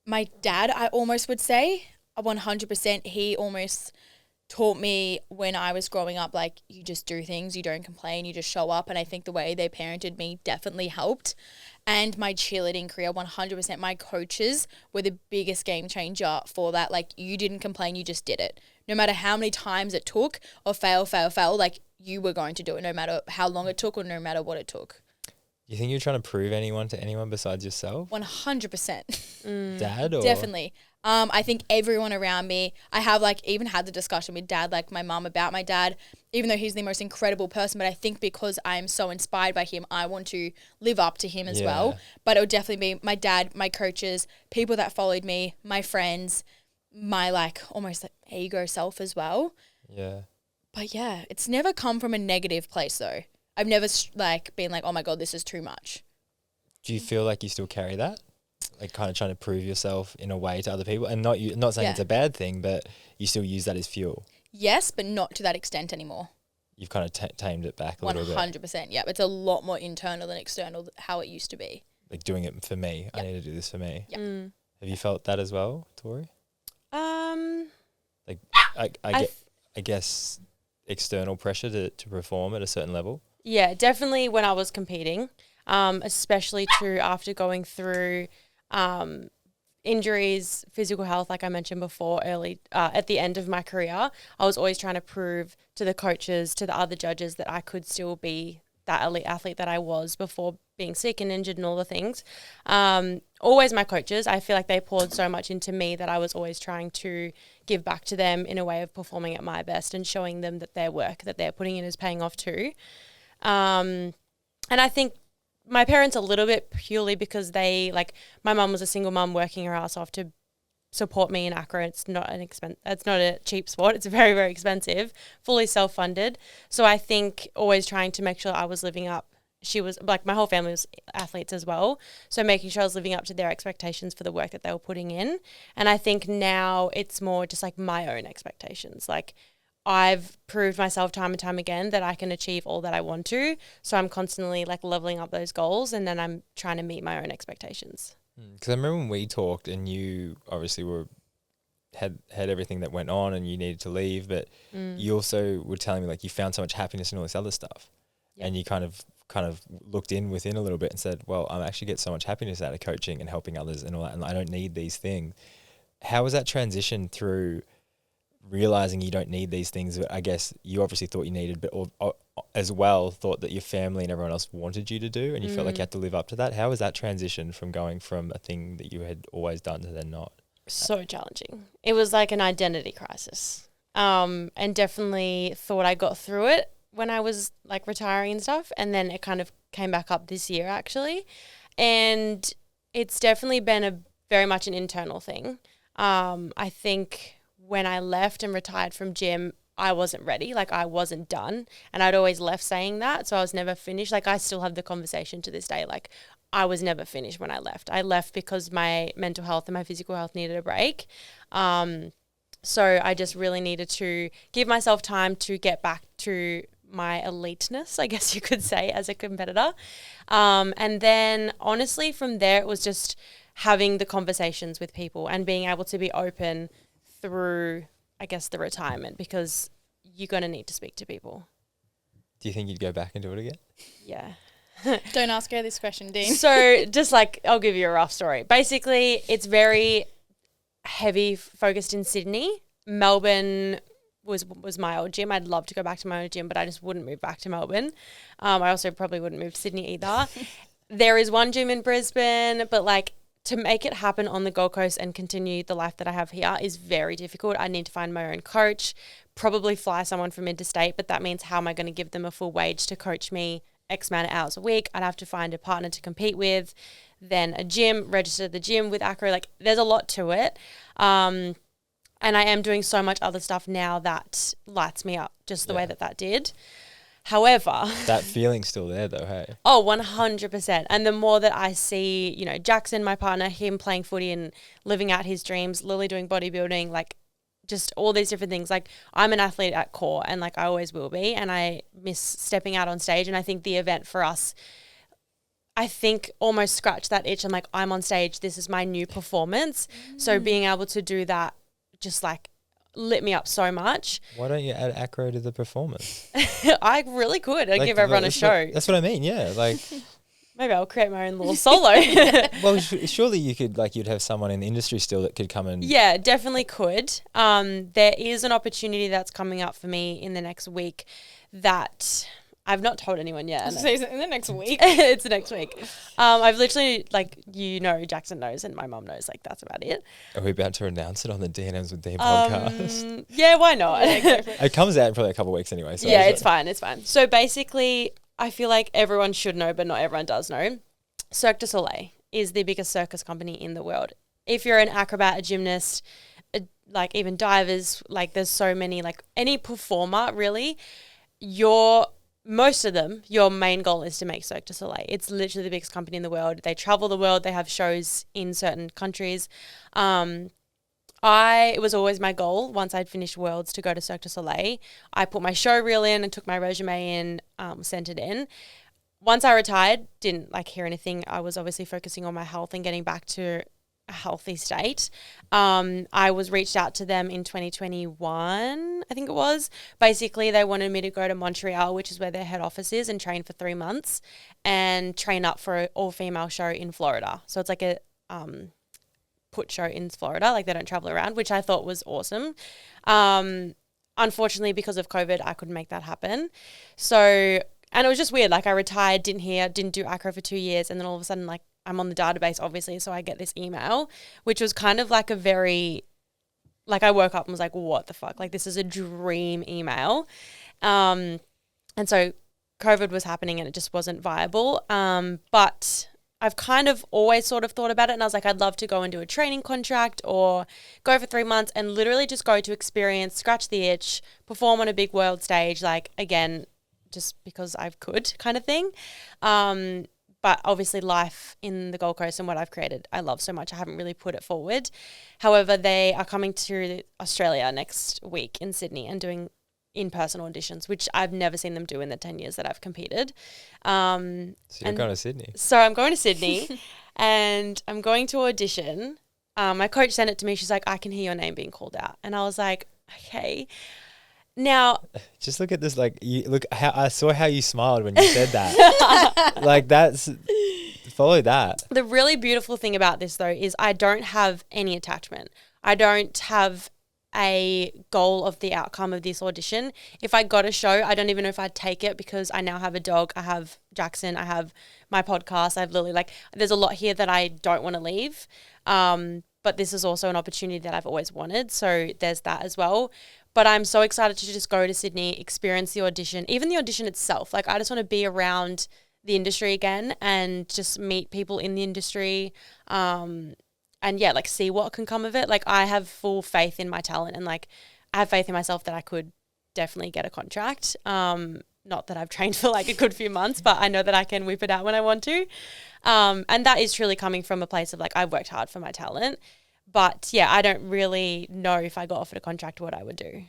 My dad, I almost would say, 100%, he almost taught me when I was growing up, like, you just do things, you don't complain, you just show up. And I think the way they parented me definitely helped. And my cheerleading career, 100%, my coaches were the biggest game changer for that. Like, you didn't complain, you just did it. No matter how many times it took or fail, like, you were going to do it no matter how long it took or no matter what it took. You think you're trying to prove anyone to anyone besides yourself? 100%. Dad? Or? Definitely. I think everyone around me, I have like even had the discussion with dad, like my mum about my dad, even though he's the most incredible person, but I think because I'm so inspired by him, I want to live up to him as well. But it would definitely be my dad, my coaches, people that followed me, my friends, my like almost like ego self as well. Yeah. But yeah, it's never come from a negative place though. I've never like been like, oh my God, this is too much. Do you feel like you still carry that? Like kind of trying to prove yourself in a way to other people, and not saying it's a bad thing, but you still use that as fuel. Yes, but not to that extent anymore. You've kind of tamed it back a little bit. 100%. Yeah, it's a lot more internal than external how it used to be. Like doing it for me. Yep. I need to do this for me. Yep. Have you felt that as well, Tori? Like I guess external pressure to perform at a certain level. Yeah, definitely when I was competing, especially true after going through injuries, physical health, like I mentioned before, early at the end of my career, I was always trying to prove to the coaches, to the other judges that I could still be that elite athlete that I was before being sick and injured and all the things. Always my coaches, I feel like they poured so much into me that I was always trying to give back to them in a way of performing at my best and showing them that their work that they're putting in is paying off too. And I think my parents a little bit purely because they like my mum was a single mum working her ass off to support me in acro. It's not it's not a cheap sport. It's very, very expensive, fully self-funded. So I think always trying to make sure I was living up. She was like my whole family was athletes as well. So making sure I was living up to their expectations for the work that they were putting in. And I think now it's more just like my own expectations. Like I've proved myself time and time again that I can achieve all that I want to. So I'm constantly like leveling up those goals and then I'm trying to meet my own expectations. Because I remember when we talked and you obviously had everything that went on and you needed to leave, but you also were telling me like you found so much happiness in all this other stuff. Yep. And you kind of looked within a little bit and said, well, I actually get so much happiness out of coaching and helping others and all that, and I don't need these things. How was that transition through realizing you don't need these things that I guess you obviously thought you needed, but or as well thought that your family and everyone else wanted you to do, and you felt like you had to live up to that? How was that transition from going from a thing that you had always done to then not? So challenging. It was like an identity crisis. And definitely thought I got through it when I was like retiring and stuff. And then it kind of came back up this year actually. And it's definitely been very much an internal thing. I think when I left and retired from gym, I wasn't ready. Like I wasn't done. And I'd always left saying that. So I was never finished. Like I still have the conversation to this day. Like I was never finished when I left. I left because my mental health and my physical health needed a break. So I just really needed to give myself time to get back to my eliteness, I guess you could say, as a competitor. And then honestly from there, it was just having the conversations with people and being able to be open through, I guess, the retirement, because you're going to need to speak to people. Do you think you'd go back and do it again? Yeah. Don't ask her this question, Dean. So just like, I'll give you a rough story. Basically, it's very heavy focused in Sydney. Melbourne was my old gym. I'd love to go back to my old gym, but I just wouldn't move back to Melbourne. I also probably wouldn't move to Sydney either. There is one gym in Brisbane, but like to make it happen on the Gold Coast and continue the life that I have here is very difficult. I need to find my own coach, probably fly someone from interstate, but that means how am I going to give them a full wage to coach me X amount of hours a week? I'd have to find a partner to compete with, then a gym, register the gym with Acro. Like there's a lot to it. And I am doing so much other stuff now that lights me up just the way that did. However, that feeling's still there though, hey? Oh, 100%. And the more that I see, you know, Jackson, my partner, him playing footy and living out his dreams, Lily doing bodybuilding, like just all these different things. Like I'm an athlete at core and like I always will be, and I miss stepping out on stage. And I think the event for us, I think almost scratched that itch. I'm like, I'm on stage. This is my new performance. So being able to do that just like lit me up so much. Why don't you add acro to the performance? I really could. I'd give everyone a show. That's what I mean. Yeah, like maybe I'll create my own little solo. well, surely you could, like, you'd have someone in the industry still that could come and. Yeah, definitely could. There is an opportunity that's coming up for me in the next week that I've not told anyone yet. So in the next week? It's the next week. I've literally, like, Jackson knows and my mom knows, like, that's about it. Are we about to announce it on the DNMs with Dean podcast? Yeah, why not? It comes out in probably a couple of weeks anyway. So yeah, it's fine. So basically, I feel like everyone should know, but not everyone does know. Cirque du Soleil is the biggest circus company in the world. If you're an acrobat, a gymnast, like even divers, like there's so many, like any performer really, most of them, your main goal is to make Cirque du Soleil. It's literally the biggest company in the world. They travel the world. They have shows in certain countries. It was always my goal once I'd finished Worlds to go to Cirque du Soleil. I put my show reel in and took my resume in, sent it in. Once I retired, didn't like hear anything. I was obviously focusing on my health and getting back to a healthy state. I was reached out to them in 2021, I think it was. Basically, they wanted me to go to Montreal, which is where their head office is, and train for 3 months and train up for an all-female show in Florida. So it's like a put show in Florida, like they don't travel around, which I thought was awesome. Unfortunately, because of COVID, I couldn't make that happen. So, and it was just weird. Like I retired, didn't do acro for 2 years. And then all of a sudden, like I'm on the database, obviously. So I get this email, which was kind of like a very, like I woke up and was like, what the fuck? Like this is a dream email. And so COVID was happening and it just wasn't viable. But I've kind of always sort of thought about it and I was like, I'd love to go and do a training contract or go for 3 months and literally just go to experience, scratch the itch, perform on a big world stage, like again, just because I could kind of thing. But obviously life in the Gold Coast and what I've created, I love so much. I haven't really put it forward. However, they are coming to Australia next week in Sydney and doing in-person auditions, which I've never seen them do in the 10 years that I've competed. So you're going to Sydney? So I'm going to Sydney and I'm going to audition. My coach sent it to me. She's like, I can hear your name being called out. And I was like, okay. Now, just look at this. Like, I saw how you smiled when you said that. Like, follow that. The really beautiful thing about this, though, is I don't have any attachment. I don't have a goal of the outcome of this audition. If I got a show, I don't even know if I'd take it because I now have a dog. I have Jackson. I have my podcast. I have Lily. Like, there's a lot here that I don't want to leave. But this is also an opportunity that I've always wanted. So there's that as well. But I'm so excited to just go to Sydney, experience the audition, even the audition itself. Like, I just want to be around the industry again and just meet people in the industry. And yeah, like see what can come of it. Like, I have full faith in my talent and like I have faith in myself that I could definitely get a contract. Not that I've trained for like a good few months, but I know that I can whip it out when I want to. And that is truly coming from a place of like, I've worked hard for my talent. But yeah, I don't really know if I got offered a contract what I would do.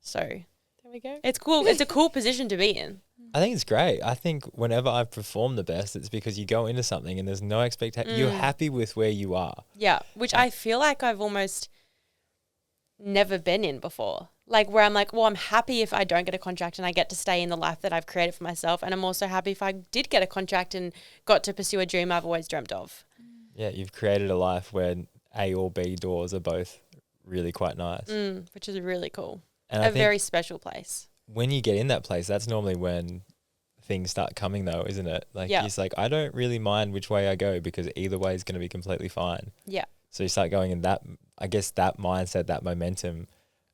So there we go. It's cool. It's a cool position to be in. I think it's great. I think whenever I've performed the best, it's because you go into something and there's no expectation. You're happy with where you are. Yeah, which I feel like I've almost never been in before. Like where I'm like, well, I'm happy if I don't get a contract and I get to stay in the life that I've created for myself. And I'm also happy if I did get a contract and got to pursue a dream I've always dreamt of. Yeah, you've created a life where A or B doors are both really quite nice. Which is really cool. And a very special place. When you get in that place, that's normally when things start coming though, isn't it? Like it's like, I don't really mind which way I go because either way is going to be completely fine. Yeah. So you start going in that, I guess that mindset, that momentum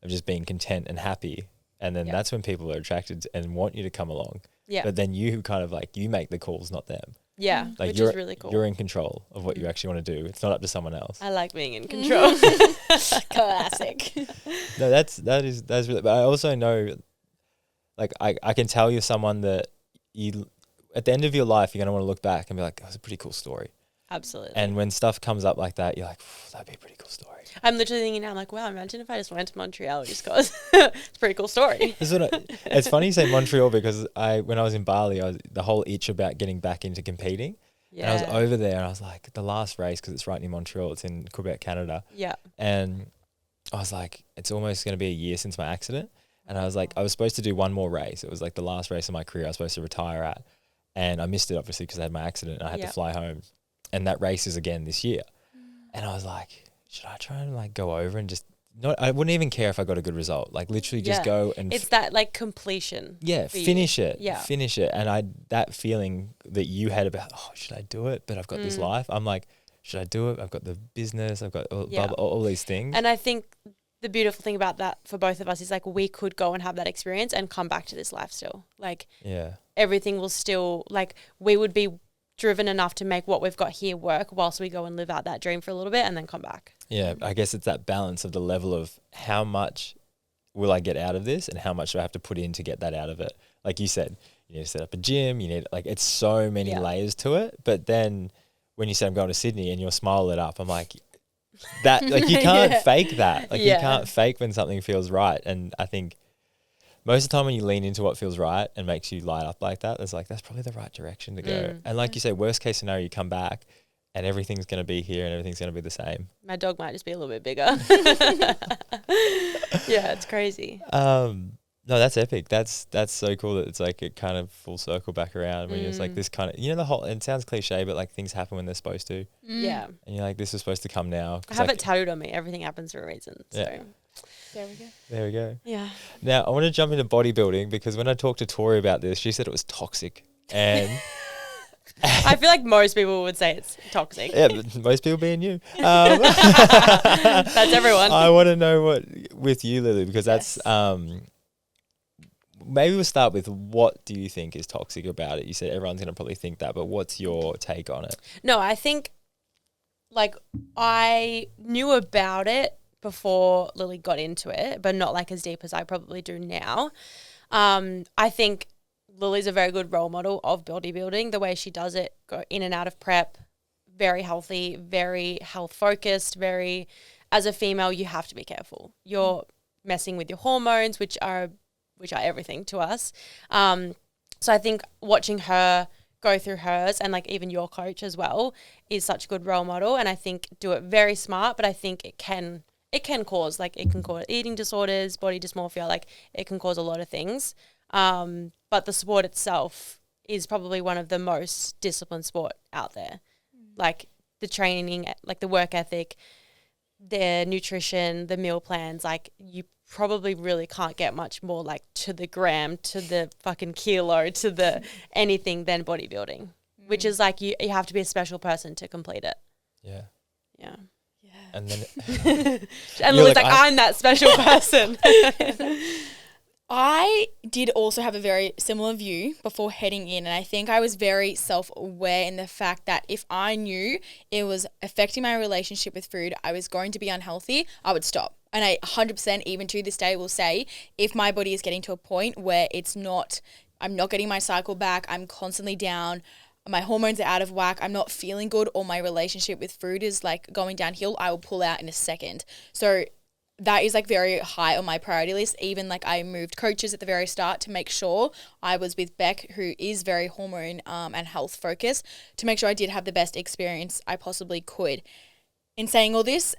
of just being content and happy. And then that's when people are attracted and want you to come along. Yeah. But then you kind of like, you make the calls, not them. Yeah, like which is really cool. You're in control of what you actually want to do. It's not up to someone else. I like being in control. Classic. No, that's really. But I also know, like, I can tell you someone that you at the end of your life you're gonna want to look back and be like, that was a pretty cool story. Absolutely. And when stuff comes up like that, you're like, that'd be a pretty cool story. I'm literally thinking now, I'm like, wow, imagine if I just went to Montreal just because it's a pretty cool story. It's funny you say Montreal because when I was in Bali, the whole itch about getting back into competing. Yeah. And I was over there and I was like, the last race, because it's right near Montreal, it's in Quebec, Canada. Yeah. And I was like, it's almost going to be a year since my accident. And I was like, I was supposed to do one more race. It was like the last race of my career I was supposed to retire at. And I missed it, obviously, because I had my accident and I had to fly home. And that race is again this year. And I was like, should I try and like go over and just not, I wouldn't even care if I got a good result. Like literally just go and it's that like completion. Yeah, finish it. Yeah. Finish it. And that feeling that you had about, oh, should I do it? But I've got this life. I'm like, should I do it? I've got the business. I've got all these things. And I think the beautiful thing about that for both of us is like we could go and have that experience and come back to this life still. Like everything will still, like we would be driven enough to make what we've got here work whilst we go and live out that dream for a little bit and then come back. Yeah, I guess it's that balance of the level of how much will I get out of this and how much do I have to put in to get that out of it. Like you said, you need to set up a gym, you need, like, it's so many layers to it. But then when you said I'm going to Sydney and you'll smile it up, I'm like, that, like, you can't fake that. Like, you can't fake when something feels right. And I think most of the time when you lean into what feels right and makes you light up like that, it's like, that's probably the right direction to go. And like you say, worst case scenario, you come back and everything's going to be here and everything's going to be the same. My dog might just be a little bit bigger. Yeah, it's crazy. No, that's epic. That's so cool that it's like it kind of full circle back around when it's like this kind of, you know, the whole, it sounds cliche, but like things happen when they're supposed to. Yeah. And you're like, this is supposed to come now. I have like, it tattooed on me. Everything happens for a reason. So. Yeah. There we go. Yeah. Now I want to jump into bodybuilding because when I talked to Tori about this, she said it was toxic. And I feel like most people would say it's toxic. Yeah, but most people being you. That's everyone. I want to know what with you, Lily, because that's maybe we'll start with what do you think is toxic about it? You said everyone's going to probably think that, but what's your take on it? No, I think like I knew about it before Lily got into it, but not like as deep as I probably do now. I think Lily's a very good role model of bodybuilding. The way she does it, go in and out of prep, very healthy, very health focused, very, as a female, you have to be careful. You're messing with your hormones, which are everything to us. So I think watching her go through hers and like even your coach as well is such a good role model. And I think do it very smart, but I think it can cause eating disorders, body dysmorphia, like it can cause a lot of things. But the sport itself is probably one of the most disciplined sport out there. Like the training, like the work ethic, the nutrition, the meal plans, like you probably really can't get much more like to the gram, to the fucking kilo, to the anything than bodybuilding, which is like you have to be a special person to complete it. Yeah. Yeah. And then and Lily's like, I'm that special person. I did also have a very similar view before heading in, and I think I was very self-aware in the fact that if I knew it was affecting my relationship with food, I was going to be unhealthy, I would stop. And I 100% even to this day will say, if my body is getting to a point where I'm not getting my cycle back, I'm constantly down, my hormones are out of whack, I'm not feeling good, or my relationship with food is like going downhill, I will pull out in a second. So that is like very high on my priority list. Even like I moved coaches at the very start to make sure I was with Beck, who is very hormone and health focused, to make sure I did have the best experience I possibly could. In saying all this,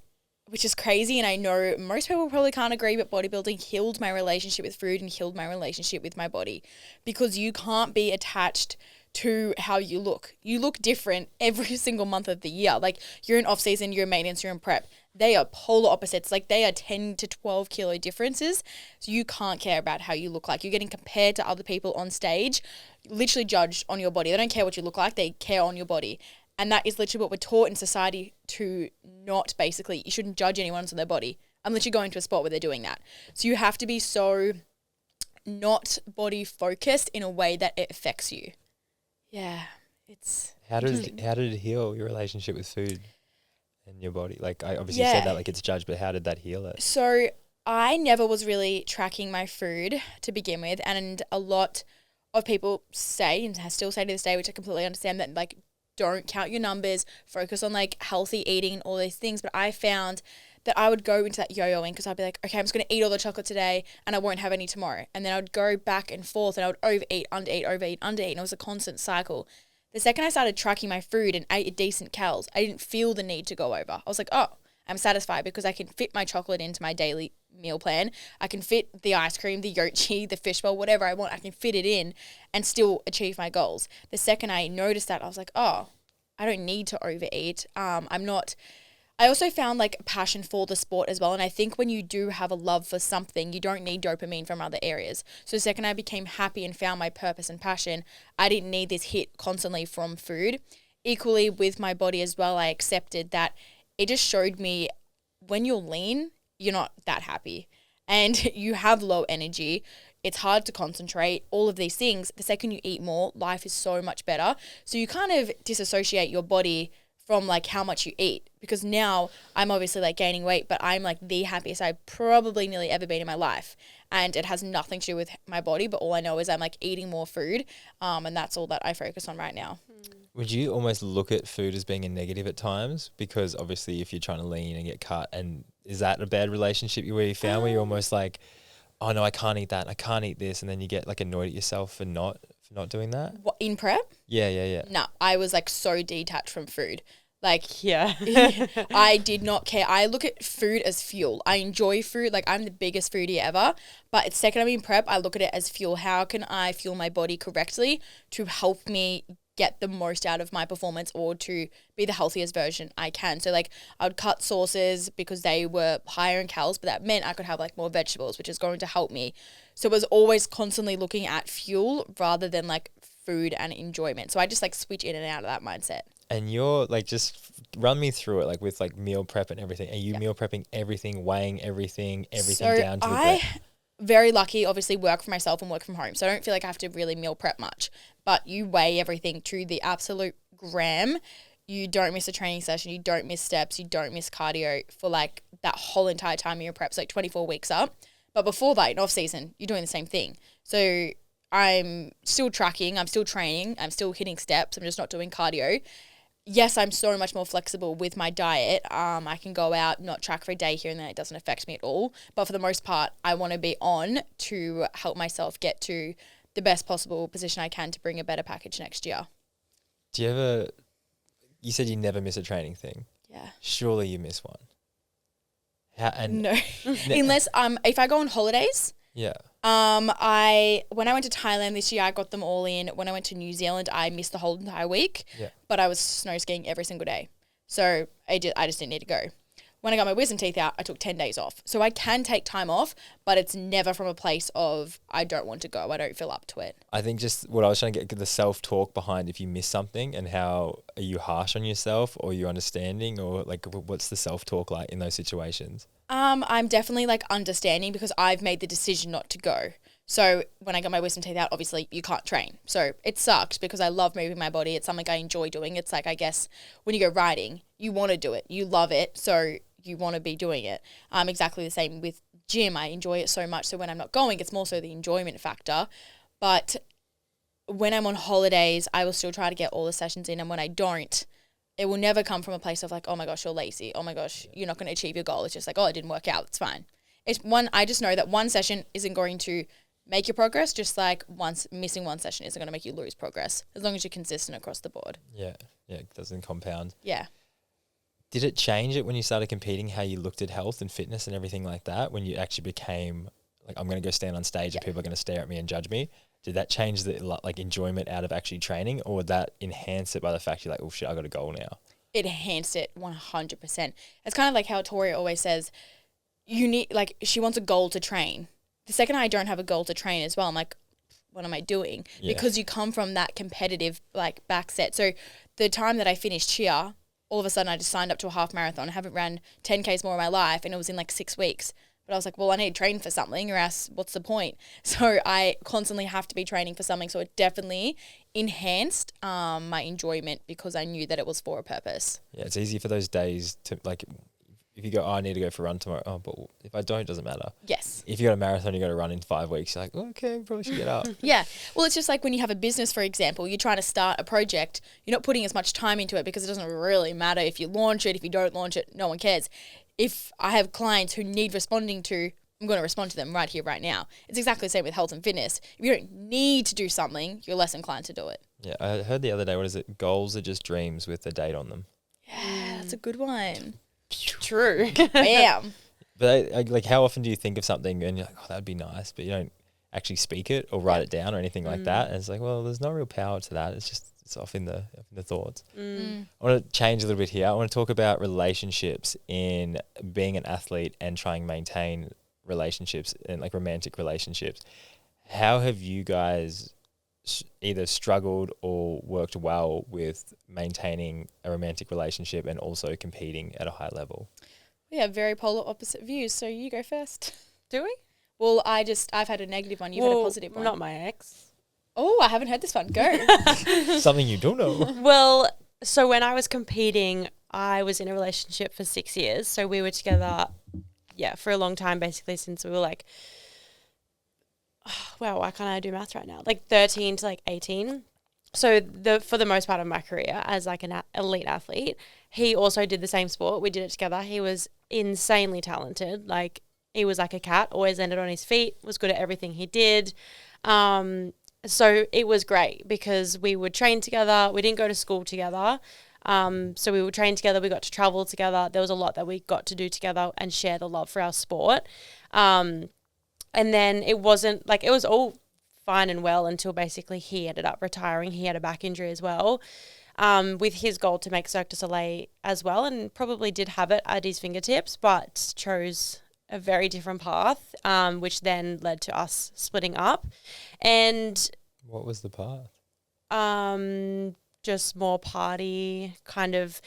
which is crazy, and I know most people probably can't agree, but bodybuilding healed my relationship with food and healed my relationship with my body, because you can't be attached to how you look. You look different every single month of the year. Like you're in off season, you're in maintenance, you're in prep. They are polar opposites. Like they are 10 to 12 kilo differences. So you can't care about how you look like. You're getting compared to other people on stage, literally judged on your body. They don't care what you look like. They care on your body. And that is literally what we're taught in society to not basically, you shouldn't judge anyone on their body unless you're going to a sport where they're doing that. So you have to be so not body focused in a way that it affects you. Yeah, it's... How did it heal your relationship with food and your body? Like I obviously said that like it's judged, but how did that heal it? So I never was really tracking my food to begin with, and a lot of people say, and still say to this day, which I completely understand, that like don't count your numbers, focus on like healthy eating and all these things. But I found that I would go into that yo-yoing because I'd be like, okay, I'm just going to eat all the chocolate today and I won't have any tomorrow. And then I would go back and forth and I would overeat, undereat, overeat, undereat. And it was a constant cycle. The second I started tracking my food and ate a decent calories, I didn't feel the need to go over. I was like, oh, I'm satisfied because I can fit my chocolate into my daily meal plan. I can fit the ice cream, the yochi, the fishbowl, whatever I want. I can fit it in and still achieve my goals. The second I noticed that, I was like, oh, I don't need to overeat. I also found like passion for the sport as well. And I think when you do have a love for something, you don't need dopamine from other areas. So the second I became happy and found my purpose and passion, I didn't need this hit constantly from food. Equally with my body as well, I accepted that it just showed me when you're lean, you're not that happy and you have low energy. It's hard to concentrate, all of these things. The second you eat more, life is so much better. So you kind of disassociate your body from like how much you eat, because now I'm obviously like gaining weight, but I'm like the happiest I've probably nearly ever been in my life. And it has nothing to do with my body, but all I know is I'm like eating more food. And that's all that I focus on right now. Would you almost look at food as being a negative at times? Because obviously if you're trying to lean and get cut, and is that a bad relationship where you found where you're almost like, oh no, I can't eat that, I can't eat this, and then you get like annoyed at yourself for not doing that? What, in prep? Yeah. No, I was like so detached from food. Like, yeah, I did not care. I look at food as fuel. I enjoy food. Like, I'm the biggest foodie ever. But it's second I'm in prep, I look at it as fuel. How can I fuel my body correctly to help me get the most out of my performance or to be the healthiest version I can? So, like, I would cut sauces because they were higher in calories, but that meant I could have, like, more vegetables, which is going to help me. So, it was always constantly looking at fuel rather than, like, food and enjoyment. So, I just, like, switch in and out of that mindset. And you're like, just run me through it, like with like meal prep and everything. Are you meal prepping everything, weighing everything So down to the I very lucky, obviously work for myself and work from home. So I don't feel like I have to really meal prep much, but you weigh everything to the absolute gram. You don't miss a training session. You don't miss steps. You don't miss cardio for like that whole entire time of your prep. So like 24 weeks up. But before that, in off season, you're doing the same thing. So I'm still tracking. I'm still training. I'm still hitting steps. I'm just not doing cardio. Yes, I'm so much more flexible with my diet. I can go out, not track for a day here and there. It doesn't affect me at all. But for the most part, I want to be on to help myself get to the best possible position I can to bring a better package next year. Do you you said you never miss a training thing. Yeah. Surely you miss one. No. Unless if I go on holidays. Yeah. When I went to Thailand this year, I got them all in. When I went to New Zealand, I missed the whole entire week. Yeah. But I was snow skiing every single day. So I just didn't need to go. When I got my wisdom teeth out, I took 10 days off. So I can take time off, but it's never from a place of I don't want to go. I don't feel up to it. I think just what I was trying to get the self-talk behind if you miss something, and how are you harsh on yourself, or are you understanding, or like what's the self-talk like in those situations? I'm definitely like understanding because I've made the decision not to go. So when I got my wisdom teeth out, obviously you can't train. So it sucked because I love moving my body. It's something I enjoy doing. It's like, I guess when you go riding, you want to do it. You love it. So you want to be doing it. Exactly the same with gym. I enjoy it so much. So when I'm not going, it's more so the enjoyment factor. But when I'm on holidays, I will still try to get all the sessions in. And when I don't, it will never come from a place of like, oh my gosh, you're lazy. Oh my gosh, you're not going to achieve your goal. It's just like, oh, it didn't work out. It's fine. I just know that one session isn't going to make your progress, just like missing one session isn't going to make you lose progress, as long as you're consistent across the board. Yeah, it doesn't compound. Yeah. Did it change it when you started competing, how you looked at health and fitness and everything like that, when you actually became like, I'm going to go stand on stage and people are going to stare at me and judge me? Did that change the like enjoyment out of actually training, or would that enhance it by the fact you're like, oh shit, I got a goal now? It enhanced it 100%. It's kind of like how Tori always says, you need, like, she wants a goal to train. The second I don't have a goal to train as well, I'm like, what am I doing? Yeah. Because you come from that competitive like back set. So the time that I finished cheer, all of a sudden I just signed up to a half marathon. I haven't ran 10Ks more in my life, and it was in like 6 weeks. But I was like, well, I need to train for something, or else what's the point? So I constantly have to be training for something. So it definitely enhanced my enjoyment because I knew that it was for a purpose. Yeah, it's easy for those days to like, if you go, oh, I need to go for a run tomorrow. Oh, but if I don't, it doesn't matter. Yes. If you got a marathon, you got to run in 5 weeks. You're like, oh, okay, probably should get up. Yeah. Well, it's just like when you have a business, for example, you're trying to start a project, you're not putting as much time into it because it doesn't really matter if you launch it, if you don't launch it, no one cares. If I have clients who need responding to, I'm going to respond to them right here, right now. It's exactly the same with health and fitness. If you don't need to do something, you're less inclined to do it. Yeah, I heard the other day, what is it? Goals are just dreams with a date on them. Yeah, that's a good one. True. Bam. But like, how often do you think of something and you're like, oh, that'd be nice, but you don't actually speak it or write it down or anything like that? And it's like, well, there's no real power to that. It's off in the thoughts. I want to change a little bit here. I want to talk about relationships in being an athlete and trying to maintain relationships and like romantic relationships. How have you guys either struggled or worked well with maintaining a romantic relationship and also competing at a high level? We have very polar opposite views, so you go first. Do we? Well, I've had a negative one. You've had a positive one. Not my ex. Oh, I haven't heard this one. Go. Something you don't know. Well, so when I was competing, I was in a relationship for 6 years. So we were together, for a long time, basically since we were like, wow, why can't I do maths right now? Like 13 to like 18. So for the most part of my career as like an elite athlete, he also did the same sport. We did it together. He was insanely talented. Like he was like a cat, always landed on his feet, was good at everything he did. So it was great because we would train together. We didn't go to school together. So we would train together. We got to travel together. There was a lot that we got to do together and share the love for our sport. And then it wasn't like, it was all fine and well until basically he ended up retiring. He had a back injury as well, with his goal to make Cirque du Soleil as well, and probably did have it at his fingertips, but chose a very different path, which then led to us splitting up. And what was the path? Just more party, kind of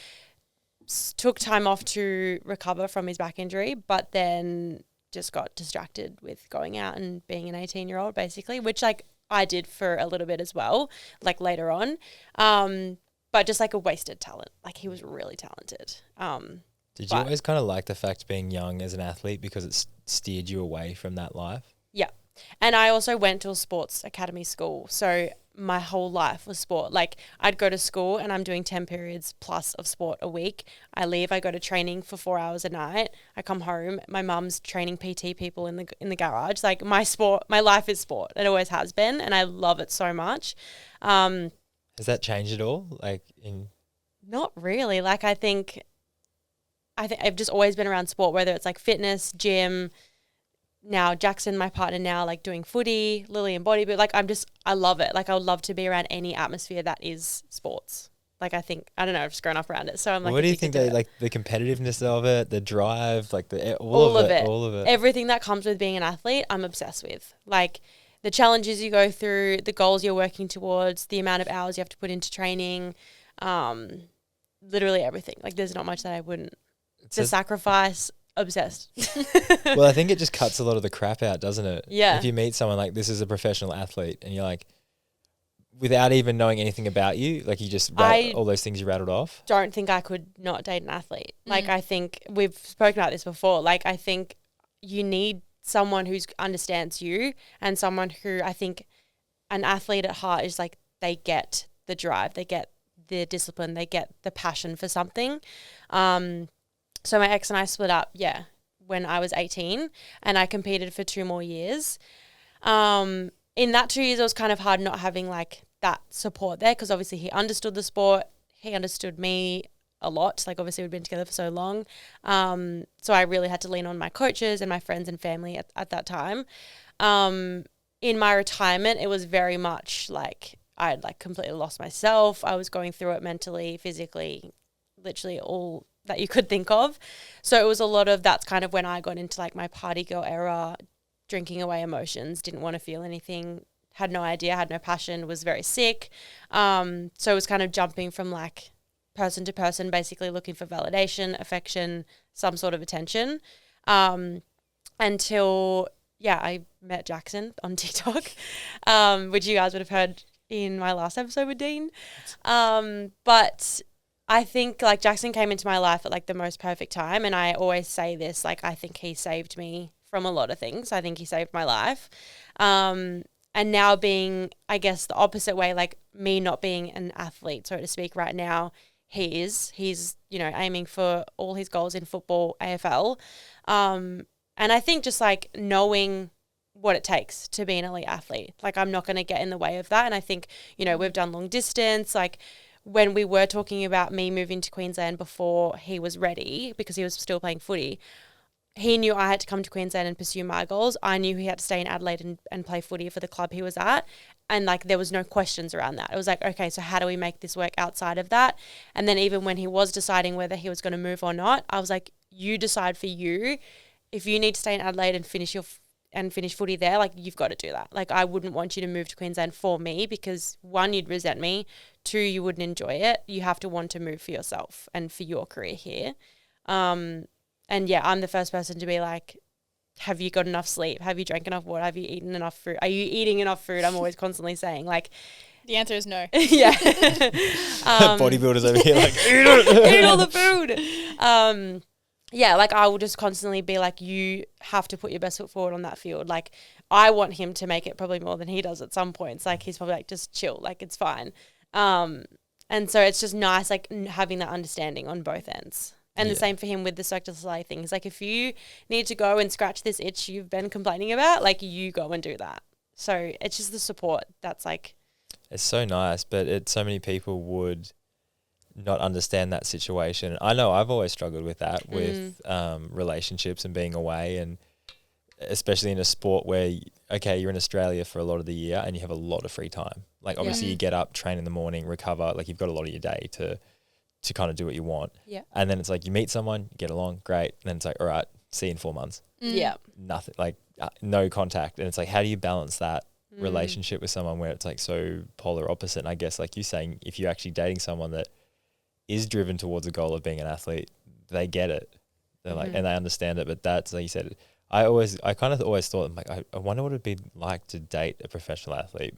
took time off to recover from his back injury, but then just got distracted with going out and being an 18-year-old basically, which like I did for a little bit as well, like later on. But just like a wasted talent. Like he was really talented. Did you always kind of like the fact being young as an athlete because it steered you away from that life? Yeah. And I also went to a sports academy school. So my whole life was sport. Like I'd go to school and I'm doing 10 periods plus of sport a week. I leave, I go to training for 4 hours a night. I come home, my mum's training PT people in the garage. Like my life is sport. It always has been, and I love it so much. Has that changed at all? Not really. Like I think I've just always been around sport, whether it's like fitness, gym. Now Jackson, my partner now, like doing footy, Lily and bodybuilding. Like I love it. Like I would love to be around any atmosphere that is sports. Like I don't know, I've just grown up around it. So I'm like, what do you think like the competitiveness of it, the drive, like all of it. Everything that comes with being an athlete, I'm obsessed with. Like the challenges you go through, the goals you're working towards, the amount of hours you have to put into training, literally everything. Like there's not much that I wouldn't. The sacrifice. Obsessed. Well, I think it just cuts a lot of the crap out, doesn't it? Yeah. If you meet someone like this is a professional athlete and you're like, without even knowing anything about you, like you just all those things you rattled off. Don't think I could not date an athlete. Like I think we've spoken about this before. Like I think you need someone who understands you, and someone who, I think an athlete at heart is like they get the drive, they get the discipline, they get the passion for something. So my ex and I split up, when I was 18, and I competed for 2 more years. In that 2 years, it was kind of hard not having like that support there, because obviously he understood the sport. He understood me a lot. Like obviously we'd been together for so long. So I really had to lean on my coaches and my friends and family at that time. In my retirement, it was very much like I had like completely lost myself. I was going through it mentally, physically, literally all that you could think of. So it was a lot of, that's kind of when I got into like my party girl era, drinking away emotions, didn't want to feel anything, had no idea, had no passion, was very sick. So it was kind of jumping from like person to person, basically looking for validation, affection, some sort of attention. Until, I met Jackson on TikTok, which you guys would have heard in my last episode with Dean. But I think like Jackson came into my life at like the most perfect time. And I always say this, like I think he saved me from a lot of things. I think he saved my life. And now being, I guess, the opposite way, like me not being an athlete, so to speak, right now, he's, aiming for all his goals in football, AFL. And I think just like knowing what it takes to be an elite athlete, like I'm not going to get in the way of that. And I think, we've done long distance, like when we were talking about me moving to Queensland before he was ready, because he was still playing footy, he knew I had to come to Queensland and pursue my goals. I knew he had to stay in Adelaide and play footy for the club he was at. And like, there was no questions around that. It was like, okay, so how do we make this work outside of that? And then even when he was deciding whether he was going to move or not, I was like, you decide for you. If you need to stay in Adelaide and finish footy there, like, you've got to do that. Like, I wouldn't want you to move to Queensland for me because, one, you'd resent me. Two, you wouldn't enjoy it. You have to want to move for yourself and for your career here. And yeah, I'm the first person to be like, have you got enough sleep? Have you drank enough water? Have you eaten enough food? Are you eating enough food? I'm always constantly saying, like, the answer is no. Yeah. Bodybuilders over here like, eat all the food. Yeah, like, I will just constantly be like, you have to put your best foot forward on that field. Like, I want him to make it probably more than he does at some points. Like, he's probably like, just chill, like, it's fine. And so it's just nice, like, having that understanding on both ends. And the same for him with the Cirque du Soleil things. Like, if you need to go and scratch this itch you've been complaining about, like, you go and do that. So it's just the support that's like... It's so nice, but so many people would not understand that situation. I know I've always struggled with that, with relationships and being away, and especially in a sport where, okay, you're in Australia for a lot of the year and you have a lot of free time. Like, obviously you get up, train in the morning, recover, like, you've got a lot of your day to kind of do what you want. Yeah. And then it's like, you meet someone, you get along, great. And then it's like, all right, see you in 4 months. Yeah. Nothing, like, no contact. And it's like, how do you balance that relationship with someone where it's like so polar opposite? And I guess, like you saying, if you're actually dating someone that is driven towards a goal of being an athlete, they get it. They're like, and they understand it. But that's, like you said, I kind of always thought, like, I wonder what it'd be like to date a professional athlete,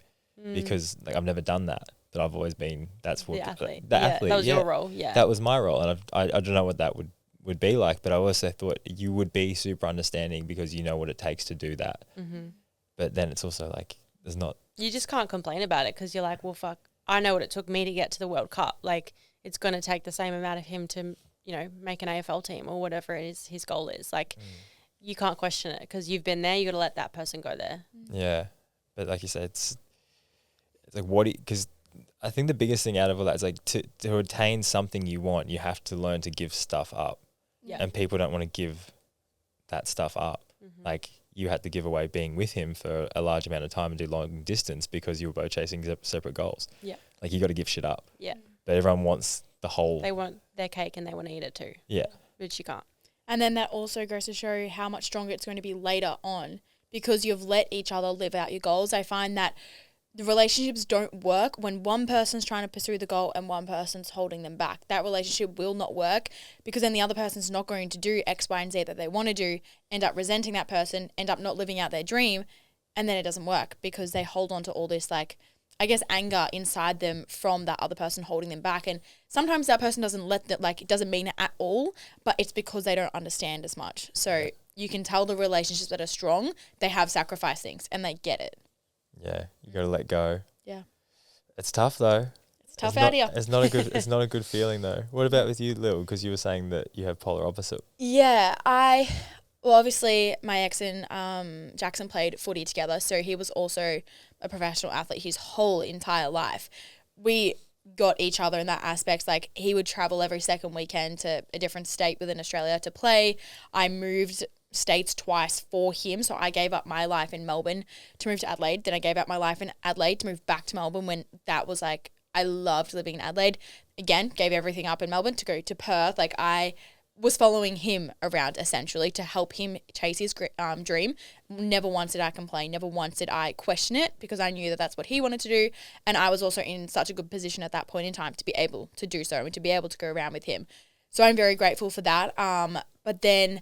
because, like, I've never done that. But I've always been, that's what the athlete. The athlete. That was your role. Yeah. That was my role. And I don't know what that would be like, but I also thought you would be super understanding because you know what it takes to do that. But then it's also like, there's not... You just can't complain about it because you're like, well, fuck, I know what it took me to get to the World Cup. Like, it's going to take the same amount of him to, you know, make an AFL team or whatever it is his goal is. Like, you can't question it because you've been there. You got to let that person go there. Yeah. But like you said, it's like, because I think the biggest thing out of all that is, like, to attain something you want, you have to learn to give stuff up. Yeah. And people don't want to give that stuff up. Like, you had to give away being with him for a large amount of time and do long distance because you were both chasing separate goals. Yeah. Like, you got to give shit up. Yeah. But everyone wants the whole... They want their cake and they want to eat it too. Yeah. Which you can't. And then that also goes to show how much stronger it's going to be later on because you've let each other live out your goals. I find that the relationships don't work when one person's trying to pursue the goal and one person's holding them back. That relationship will not work because then the other person's not going to do X, Y, and Z that they want to do, end up resenting that person, end up not living out their dream, and then it doesn't work because they hold on to all this, like, I guess, anger inside them from that other person holding them back. And sometimes that person doesn't let that, like, it doesn't mean it at all, but it's because they don't understand as much. So you can tell the relationships that are strong, they have sacrificed things and they get it. Yeah, you got to let go. Yeah. It's tough though. It's tough out here. It's not a good. It's not a good feeling though. What about with you, Lil? Because you were saying that you have polar opposite. Yeah, well, obviously my ex and Jackson played footy together, so he was also a professional athlete his whole entire life. We got each other in that aspect. Like, he would travel every second weekend to a different state within Australia to play. I moved states twice for him, so I gave up my life in Melbourne to move to Adelaide. Then I gave up my life in Adelaide to move back to Melbourne when that was like, I loved living in Adelaide. Again, gave everything up in Melbourne to go to Perth. Like, I was following him around essentially to help him chase his dream. Never once did I complain. Never once did I question it because I knew that that's what he wanted to do. And I was also in such a good position at that point in time to be able to do so and to be able to go around with him. So I'm very grateful for that. But then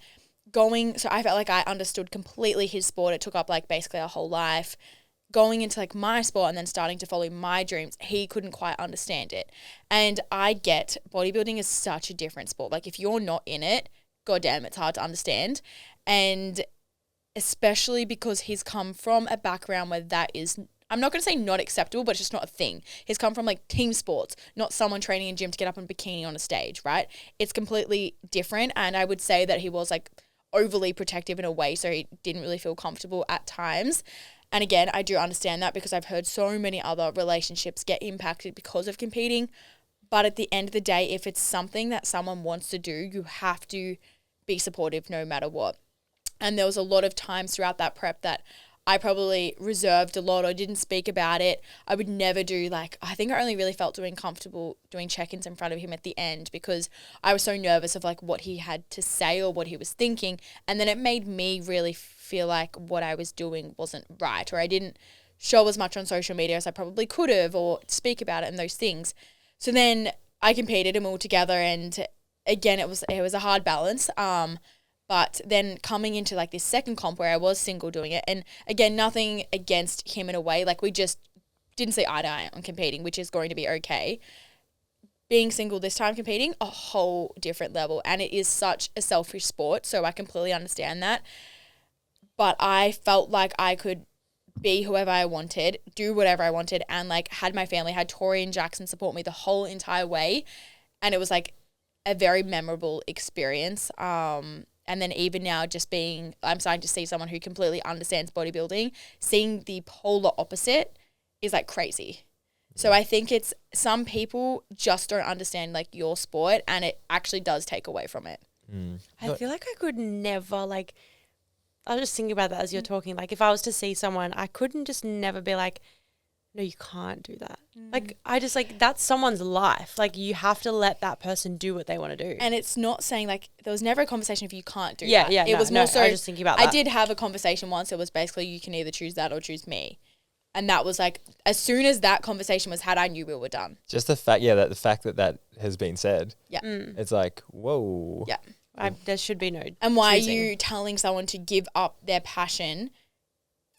so I felt like I understood completely his sport. It took up like basically our whole life. Going into like my sport and then starting to follow my dreams, he couldn't quite understand it. And I get bodybuilding is such a different sport. Like, if you're not in it, goddamn, it's hard to understand. And especially because he's come from a background where that is, I'm not going to say not acceptable, but it's just not a thing. He's come from like team sports, not someone training in gym to get up in bikini on a stage, right? It's completely different. And I would say that he was like overly protective in a way, so he didn't really feel comfortable at times. And again, I do understand that because I've heard so many other relationships get impacted because of competing. But at the end of the day, if it's something that someone wants to do, you have to be supportive no matter what. And there was a lot of times throughout that prep that I probably reserved a lot or didn't speak about it. I would never do I think I only really felt doing comfortable doing check-ins in front of him at the end because I was so nervous of what he had to say or what he was thinking. And then it made me really feel like what I was doing wasn't right, or I didn't show as much on social media as I probably could have or speak about it and those things. So then I competed and we were together, and again, it was a hard balance. But then coming into this second comp where I was single doing it, and again, nothing against him in a way, we just didn't see eye to eye on competing, which is going to be okay. Being single this time competing, a whole different level, and it is such a selfish sport, so I completely understand that. But I felt like I could be whoever I wanted, do whatever I wanted, and had my family, had Tori and Jackson support me the whole entire way, and it was a very memorable experience. And then even now I'm starting to see someone who completely understands bodybuilding, seeing the polar opposite is crazy. So I think it's some people just don't understand your sport, and it actually does take away from it. I feel like I could never I was just thinking about that as you're talking. If I was to see someone, I couldn't just never be no, you can't do that. I just that's someone's life. You have to let that person do what they want to do. And it's not saying there was never a conversation if you can't do that. Yeah, it was more so. I was just thinking about that. I did have a conversation once. It was basically you can either choose that or choose me, and that was as soon as that conversation was had, I knew we were done. Just the fact, that the fact that has been said. Yeah, it's whoa. Yeah, there should be no. And why choosing. are you telling someone to give up their passion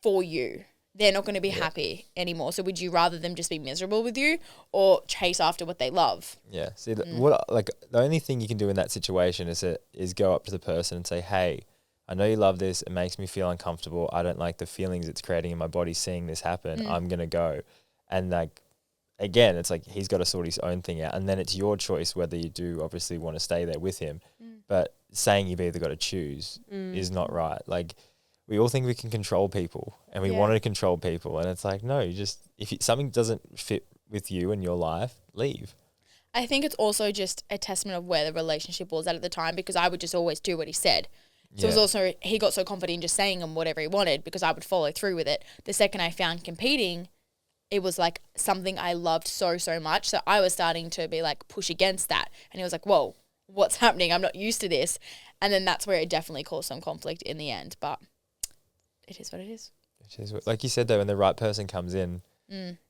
for you? They're not going to be happy anymore. So would you rather them just be miserable with you or chase after what they love? Yeah. See, the only thing you can do in that situation is go up to the person and say, hey, I know you love this. It makes me feel uncomfortable. I don't like the feelings it's creating in my body seeing this happen. I'm going to go. And again, it's he's got to sort his own thing out. And then it's your choice whether you do obviously want to stay there with him. But saying you've either got to choose is not right. We all think we can control people, and we want to control people. And it's no, if something doesn't fit with you and your life, leave. I think it's also just a testament of where the relationship was at the time, because I would just always do what he said. So it was also, he got so confident in just saying him whatever he wanted because I would follow through with it. The second I found competing, it was something I loved so, so much. So I was starting to be push against that. And he was whoa, what's happening? I'm not used to this. And then that's where it definitely caused some conflict in the end. But it is what it is. Like you said, though, when the right person comes in,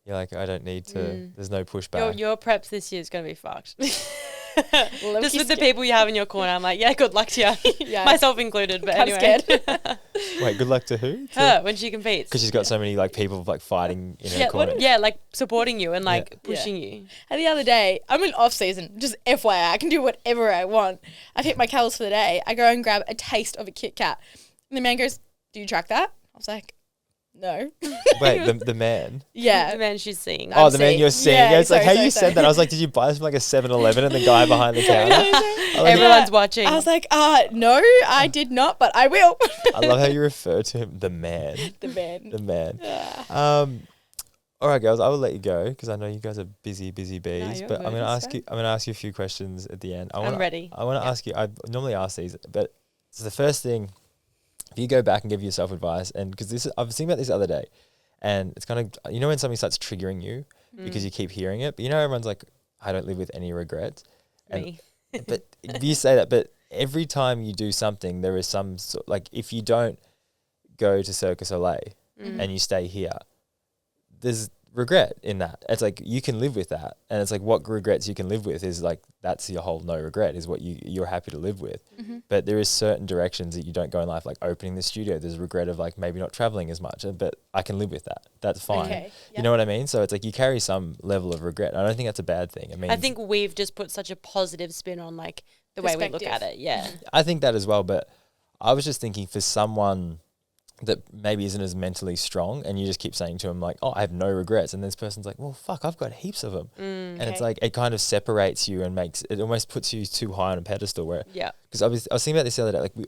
you're I don't need to, there's no pushback. Your preps this year is going to be fucked. Just with the people you have in your corner, I'm good luck to you. Myself included, but anyway. Scared. Wait, good luck to who? Her, when she competes. Because she's got so many people fighting in her corner. Supporting you and pushing you. And the other day, I'm in off season, just FYI, I can do whatever I want. I've hit my calories for the day. I go and grab a taste of a Kit Kat. And the man goes, do you track that? I was no. Wait, the man? Yeah. The man she's seeing. The man you're seeing. Yeah, it's how you said that. I was did you buy this from a 7-Eleven and the guy behind the counter? Everyone's watching. I was no, I did not, but I will. I love how you refer to him, the man. The man. The man. All right, girls, I will let you go because I know you guys are busy bees. No, but I'm gonna ask you a few questions at the end. I'm ready. I want to ask you. I normally ask these, but it's the first thing. If you go back and give yourself advice, and because I was thinking about this the other day, and it's kind of, when something starts triggering you because you keep hearing it, but everyone's I don't live with any regrets. Me. But you say that, but every time you do something, there is some if you don't go to Cirque du Soleil and you stay here, there's regret in that. It's you can live with that, and it's what regrets you can live with is that's your whole no regret is what you're happy to live with. But there is certain directions that you don't go in life, opening the studio. There's regret of maybe not traveling as much, but I can live with that. That's fine. Okay, yep. You know what I mean? So it's you carry some level of regret. I don't think that's a bad thing. I think we've just put such a positive spin on the way we look at it. Yeah, I think that as well. But I was just thinking for someone that maybe isn't as mentally strong, and you just keep saying to him oh, I have no regrets, and this person's well, fuck, I've got heaps of them. And it's it kind of separates you and it almost puts you too high on a pedestal because I was thinking about this the other day,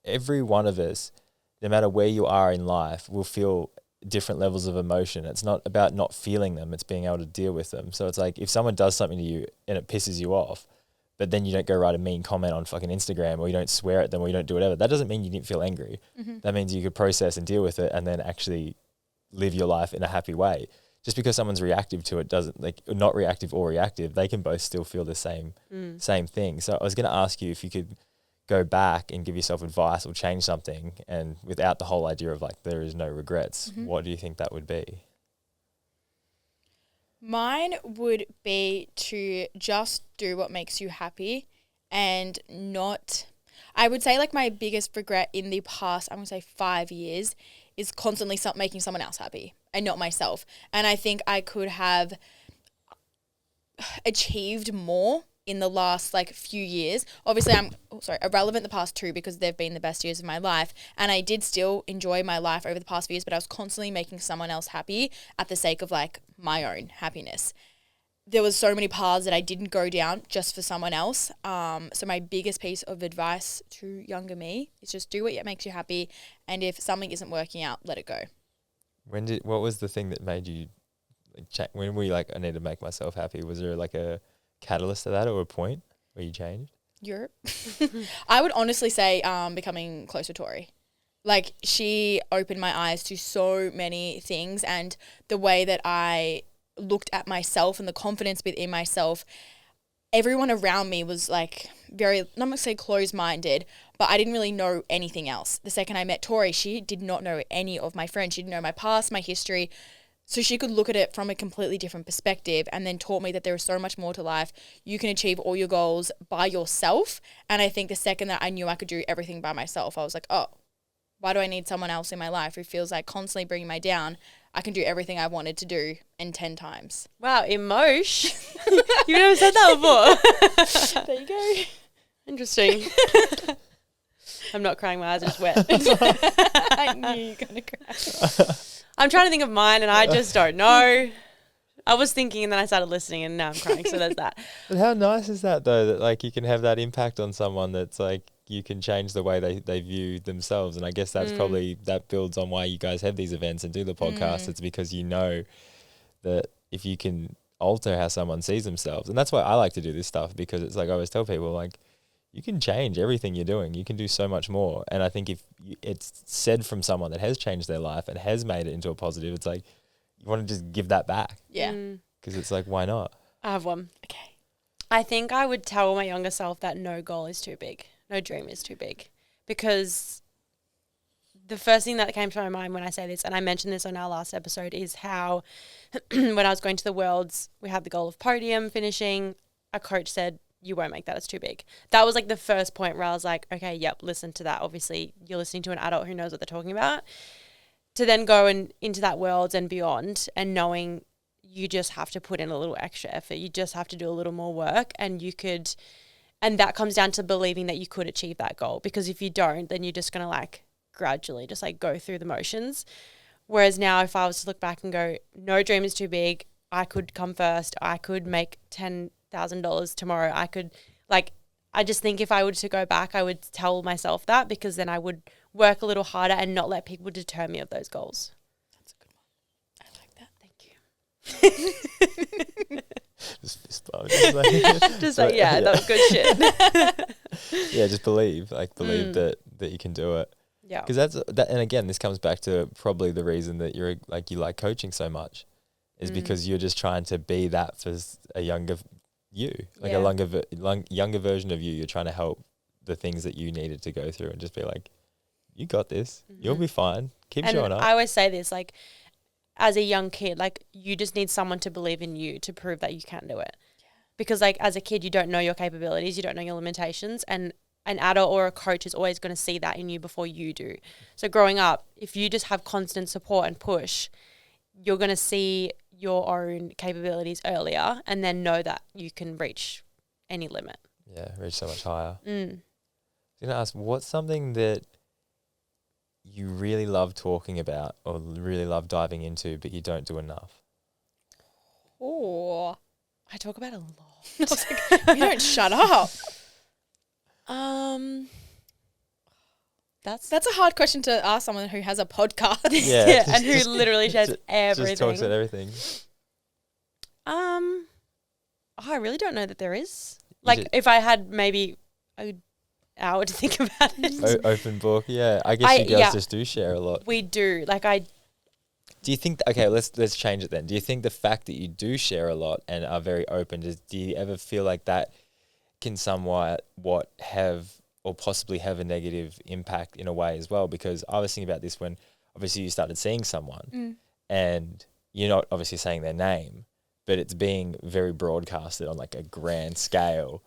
every one of us, no matter where you are in life, will feel different levels of emotion. It's not about not feeling them, it's being able to deal with them. So it's like if someone does something to you and it pisses you off, but then you don't go write a mean comment on fucking Instagram, or you don't swear at them, or you don't do whatever, that doesn't mean you didn't feel angry. That means you could process and deal with it and then actually live your life in a happy way. Just because someone's reactive to it doesn't, like, not reactive or reactive, they can both still feel the same thing. So I was going to ask you if you could go back and give yourself advice or change something, and without the whole idea of like there is no regrets, what do you think that would be? Mine would be to just do what makes you happy and not, I would say like my biggest regret in the past, I'm going to say 5 years, is constantly making someone else happy and not myself. And I think I could have achieved more in the last like few years. Obviously I'm irrelevant the past 2 because they've been the best years of my life, and I did still enjoy my life over the past few years, but I was constantly making someone else happy at the sake of like my own happiness. There was so many paths that I didn't go down just for someone else. So my biggest piece of advice to younger me is just do what makes you happy, and if something isn't working out, let it go. What was the thing that made you like when were you like, I need to make myself happy? Was there like a catalyst to that, or a point where you changed? Europe. I would honestly say becoming close to Tori. Like, she opened my eyes to so many things, and the way that I looked at myself and the confidence within myself. Everyone around me was like very, I'm not going to say closed-minded, but I didn't really know anything else. The second I met Tori, she did not know any of my friends. She didn't know my past, my history. So she could look at it from a completely different perspective, and then taught me that there is so much more to life. You can achieve all your goals by yourself. And I think the second that I knew I could do everything by myself, I was like, oh, why do I need someone else in my life who feels like constantly bringing me down? I can do everything I wanted to do in 10 times. Wow, emotion. You've never said that before. There you go. Interesting. I'm not crying, my eyes are just wet. I knew you were going to cry. I'm trying to think of mine and I just don't know. I was thinking and then I started listening and now I'm crying, so there's that. But how nice is that though, that like you can have that impact on someone, that's like you can change the way they view themselves. And I guess that's probably, that builds on why you guys have these events and do the podcast. It's because you know that if you can alter how someone sees themselves, and that's why I like to do this stuff, because it's like I always tell people, like, you can change everything you're doing. You can do so much more. And I think if it's said from someone that has changed their life and has made it into a positive, it's like you want to just give that back. Yeah. Because it's like, why not? I have one. Okay. I think I would tell my younger self that no goal is too big. No dream is too big. Because the first thing that came to my mind when I say this, and I mentioned this on our last episode, is how when I was going to the Worlds, we had the goal of podium finishing. A coach said, you won't make that, it's too big. That was like the first point where I was like, okay, yep, listen to that. Obviously, you're listening to an adult who knows what they're talking about. To then go into that Worlds and beyond, and knowing you just have to put in a little extra effort. You just have to do a little more work, and you could, and that comes down to believing that you could achieve that goal. Because if you don't, then you're just going to like gradually just like go through the motions. Whereas now if I was to look back and go, no dream is too big, I could come first, I could make $10,000 tomorrow. I could, like, I just think if I were to go back, I would tell myself that, because then I would work a little harder and not let people deter me of those goals. That's a good one. I like that. Thank you. Just fist bump. Just like, yeah, that was good shit. Yeah, just believe that you can do it. Yeah. Because that, and again, this comes back to probably the reason that you like coaching so much, is because you're just trying to be that for a younger you, like a younger version of you. You're trying to help the things that you needed to go through, and just be like, you got this, you'll be fine, keep showing up. I always say this, like, as a young kid, like, you just need someone to believe in you to prove that you can do it. Yeah. Because like as a kid, you don't know your capabilities, you don't know your limitations, and an adult or a coach is always going to see that in you before you do. So growing up, if you just have constant support and push, you're going to see your own capabilities earlier, and then know that you can reach any limit. Yeah, reach so much higher. I was going to ask, what's something that you really love talking about or really love diving into, but you don't do enough? Oh, I talk about it a lot. I was like, you don't shut up. That's a hard question to ask someone who has a podcast. Yeah, and who literally shares everything. Just talks about everything. I really don't know that there is. Like, if I had maybe an hour to think about it. Open book, yeah. I guess you girls just do share a lot. We do. Like, Do you think? Okay, let's change it then. Do you think the fact that you do share a lot and are very open, do you ever feel like that can somewhat have or possibly have a negative impact in a way as well? Because I was thinking about this when obviously you started seeing someone, and you're not obviously saying their name, but it's being very broadcasted on like a grand scale.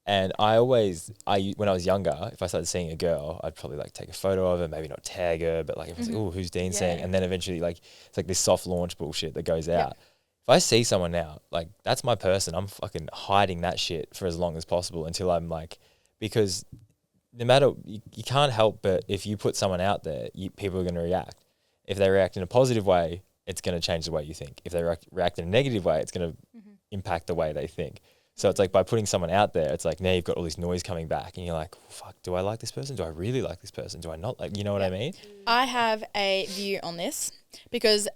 And when I was younger, if I started seeing a girl, I'd probably like take a photo of her, maybe not tag her, but like, everyone's like, oh, who's Dean saying? And then eventually like, it's like this soft launch bullshit that goes out. If I see someone now, like that's my person, I'm fucking hiding that shit for as long as possible until I'm like, because no matter, you can't help but if you put someone out there, people are going to react. If they react in a positive way, it's going to change the way you think. If they react in a negative way, it's going to impact the way they think. So it's like by putting someone out there, it's like now you've got all this noise coming back and you're like, oh, fuck, do I like this person? Do I really like this person? Do I not like, you know what I mean? I have a view on this because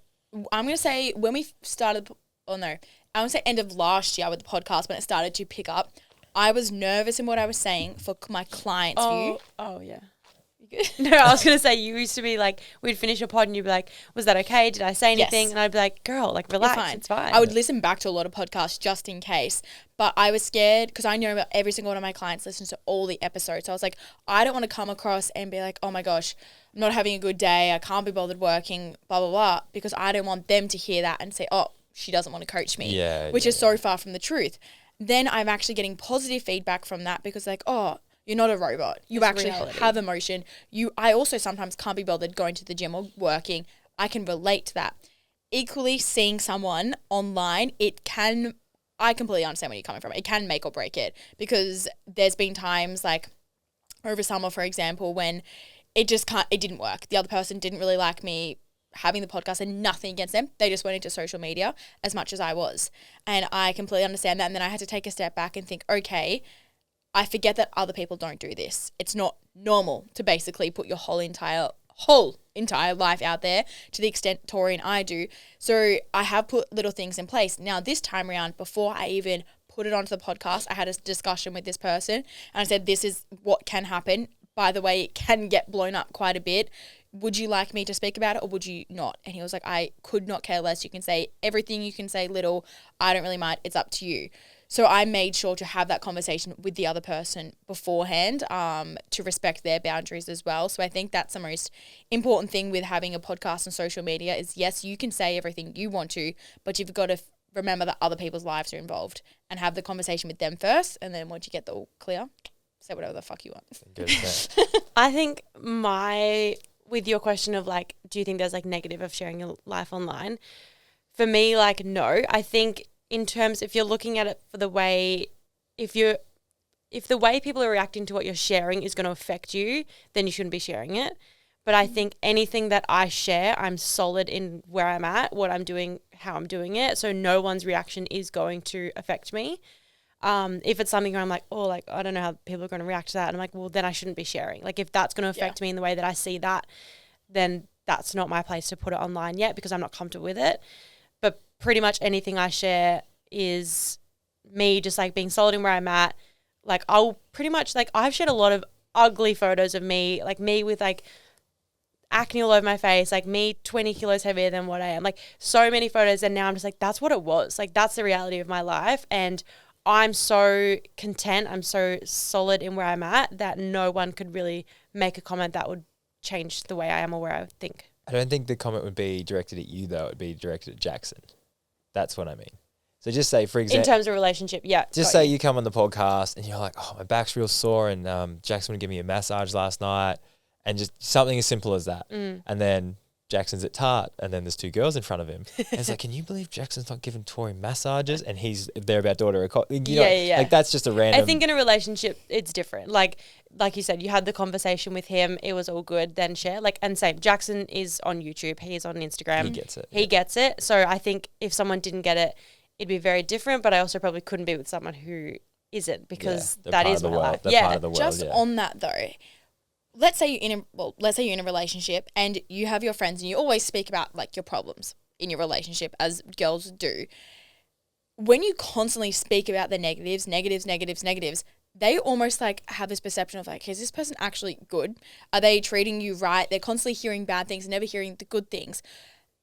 I'm going to say when we started, I would say end of last year with the podcast when it started to pick up, I was nervous in what I was saying for my client's view. Oh, yeah. No, I was going to say, you used to be like, we'd finish a pod and you'd be like, was that okay? Did I say anything? Yes. And I'd be like, girl, like, relax, it's fine. I would listen back to a lot of podcasts just in case, but I was scared because I know every single one of my clients listens to all the episodes. So I was like, I don't want to come across and be like, oh my gosh, I'm not having a good day. I can't be bothered working, blah, blah, blah, because I don't want them to hear that and say, oh, she doesn't want to coach me, which is so far from the truth. Then I'm actually getting positive feedback from that because like, oh, you're not a robot. You actually have emotion. I also sometimes can't be bothered going to the gym or working. I can relate to that. Equally, seeing someone online, I completely understand where you're coming from. It can make or break it because there's been times like over summer, for example, when it didn't work. The other person didn't really like me having the podcast and nothing against them. They just went into social media as much as I was. And I completely understand that. And then I had to take a step back and think, okay, I forget that other people don't do this. It's not normal to basically put your whole entire life out there to the extent Tori and I do. So I have put little things in place. Now this time around, before I even put it onto the podcast, I had a discussion with this person and I said, this is what can happen. By the way, it can get blown up quite a bit. Would you like me to speak about it or would you not? And he was like, I could not care less. You can say everything, you can say little. I don't really mind. It's up to you. So I made sure to have that conversation with the other person beforehand to respect their boundaries as well. So I think that's the most important thing with having a podcast on social media is, yes, you can say everything you want to, but you've got to remember that other people's lives are involved and have the conversation with them first. And then once you get the all clear, say whatever the fuck you want. I think with your question of like, do you think there's like negative of sharing your life online? For me, like, no. I think in terms, if you're looking at it for the way, if the way people are reacting to what you're sharing is going to affect you, then you shouldn't be sharing it. But I think anything that I share, I'm solid in where I'm at, what I'm doing, how I'm doing it. So no one's reaction is going to affect me. If it's something where I'm like, oh, like, I don't know how people are going to react to that. And I'm like, well, then I shouldn't be sharing. Like, if that's going to affect me in the way that I see that, then that's not my place to put it online yet because I'm not comfortable with it. But pretty much anything I share is me just like being solid in where I'm at. Like, I'll pretty much, like, I've shared a lot of ugly photos of me, like me with like acne all over my face, like me 20 kilos heavier than what I am, like so many photos. And now I'm just like, that's what it was. Like, that's the reality of my life. And I'm so content, I'm so solid in where I'm at that no one could really make a comment that would change the way I am or where I think. I don't think the comment would be directed at you though. It would be directed at Jackson. That's what I mean. So just say, for example, in terms of relationship, yeah. Just say you come on the podcast and you're like, oh, my back's real sore and Jackson would give me a massage last night, and just something as simple as that. And then Jackson's at Tart and then there's two girls in front of him. And it's like, can you believe Jackson's not giving Tori massages and they're about to order a coffee? Yeah. Like, that's just a random. I think in a relationship, it's different. Like you said, you had the conversation with him. It was all good. Then share. Like, and same, Jackson is on YouTube. He's on Instagram. He gets it. He gets it. So I think if someone didn't get it, it'd be very different. But I also probably couldn't be with someone who isn't because that is my life. Part of the world, just on that though, let's say you're in a relationship and you have your friends and you always speak about like your problems in your relationship, as girls do. When you constantly speak about the negatives, they almost like have this perception of like, is this person actually good? Are they treating you right? They're constantly hearing bad things, never hearing the good things.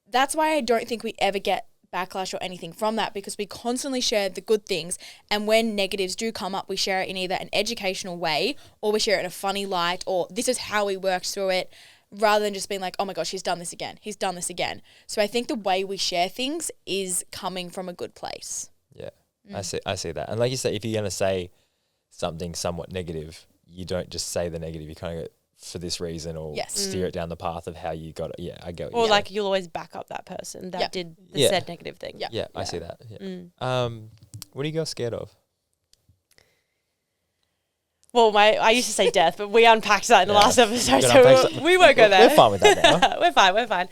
That's why I don't think we ever get backlash or anything from that, because we constantly share the good things, and when negatives do come up, we share it in either an educational way or we share it in a funny light, or this is how we worked through it, rather than just being like, oh my gosh, he's done this again. So I think the way we share things is coming from a good place. Yeah, I see that. And like you say, if you're going to say something somewhat negative, you don't just say the negative, you kind of go, for this reason, or steer it down the path of how you got it. Yeah, I get what or like you'll always back up that person that did the said negative thing. Yeah, I see that. Yeah. What are you girls scared of? Well, I used to say death, but we unpacked that in the last episode, so we won't go there. We're fine with that now. We're fine.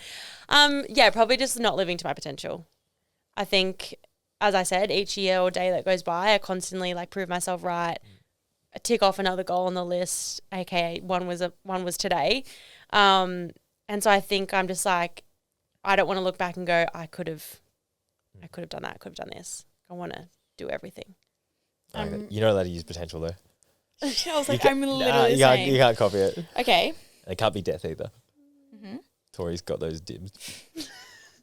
Yeah, probably just not living to my potential. I think, as I said, each year or day that goes by, I constantly like prove myself right. I tick off another goal on the list, aka one was today. And so I think I'm just like, I don't want to look back and go, I could have done that, I could have done this. I want to do everything. You're not allowed to use potential though. I was like, I'm literally saying. You can't copy it. Okay. It can't be death either. Mm-hmm. Tori's got those dibs.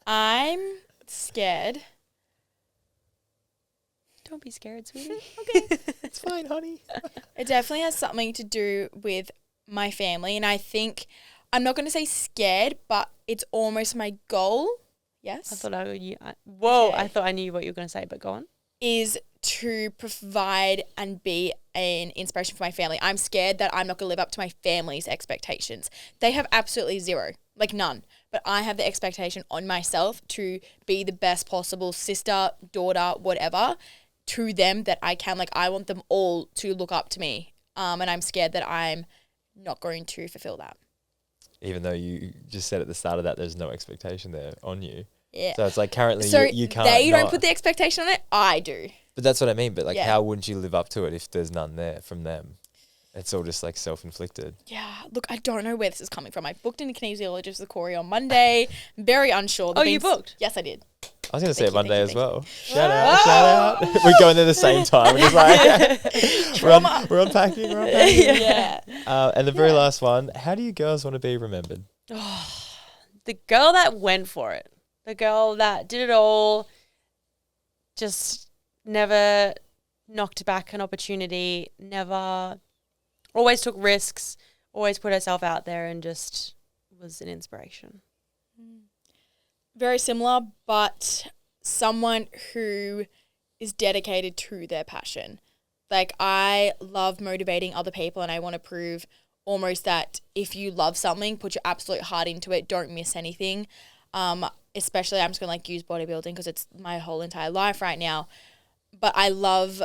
I'm scared. Don't be scared, sweetie. Okay. It's fine, honey. It definitely has something to do with my family. And I think, I'm not going to say scared, but it's almost my goal. Yes. I thought I thought I knew what you were going to say, but go on. Is to provide and be an inspiration for my family. I'm scared that I'm not going to live up to my family's expectations. They have absolutely zero, like none. But I have the expectation on myself to be the best possible sister, daughter, whatever, to them that I can. Like, I want them all to look up to me. And I'm scared that I'm not going to fulfill that. Even though you just said at the start of that, there's no expectation there on you. Yeah. So it's like currently you can't. They don't put the expectation on it. I do. But that's what I mean. But like, how wouldn't you live up to it if there's none there from them? It's all just like self-inflicted. Yeah. Look, I don't know where this is coming from. I booked in a kinesiologist with Corey on Monday. Very unsure. You booked? Yes, I did. I was going to say it Monday as well. Shout out. We're going there at the same time. We're just like, we're unpacking. Yeah. And the very last one, how do you girls want to be remembered? Oh, the girl that went for it. The girl that did it all, just never knocked back an opportunity, always took risks, always put herself out there, and just was an inspiration. Very similar, but someone who is dedicated to their passion. Like, I love motivating other people, and I want to prove almost that if you love something, put your absolute heart into it, don't miss anything. Especially, I'm just going to like use bodybuilding because it's my whole entire life right now. But I love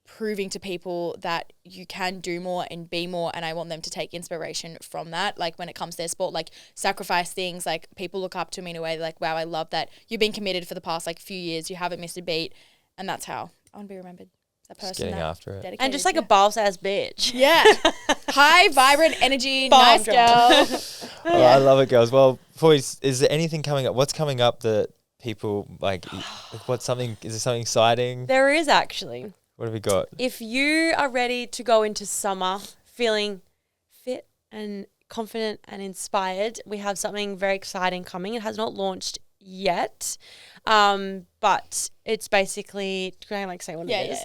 proving to people that you can do more and be more, and I want them to take inspiration from that. Like, when it comes to their sport, like sacrifice things, like people look up to me in a way like, wow, I love that you've been committed for the past like few years, you haven't missed a beat, and that's how I want to be remembered. That person, getting after it, and just like a boss ass bitch. Yeah. High, vibrant energy, nice girl. Oh, I love it, girls. Well, boys, is there anything coming up? What's coming up that people like? Is there something exciting? There is actually. What have we got? If you are ready to go into summer feeling fit and confident and inspired, we have something very exciting coming. It has not launched yet, but it's basically, can I like say what it is?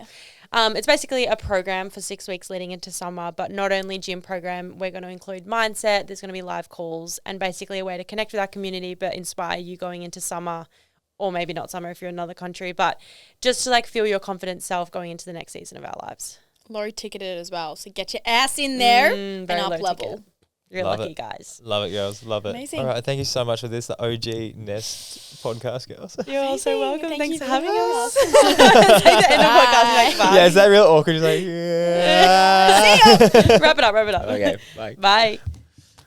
Yeah. It's basically a program for 6 weeks leading into summer, but not only gym program, we're going to include mindset, there's going to be live calls, and basically a way to connect with our community but inspire you going into summer, or maybe not summer if you're in another country, but just to like feel your confident self going into the next season of our lives. Low ticketed as well, so get your ass in there and up level. Ticket. You're Love lucky, it. Guys. Love it, girls. Love it. Amazing. All right, thank you so much for this, the OG Nest podcast, girls. You're all so welcome. Thanks for having us. us. It's like the end of podcast. Like, yeah, is that real awkward? Just like, yeah. See ya. Wrap it up. Okay, bye. Bye.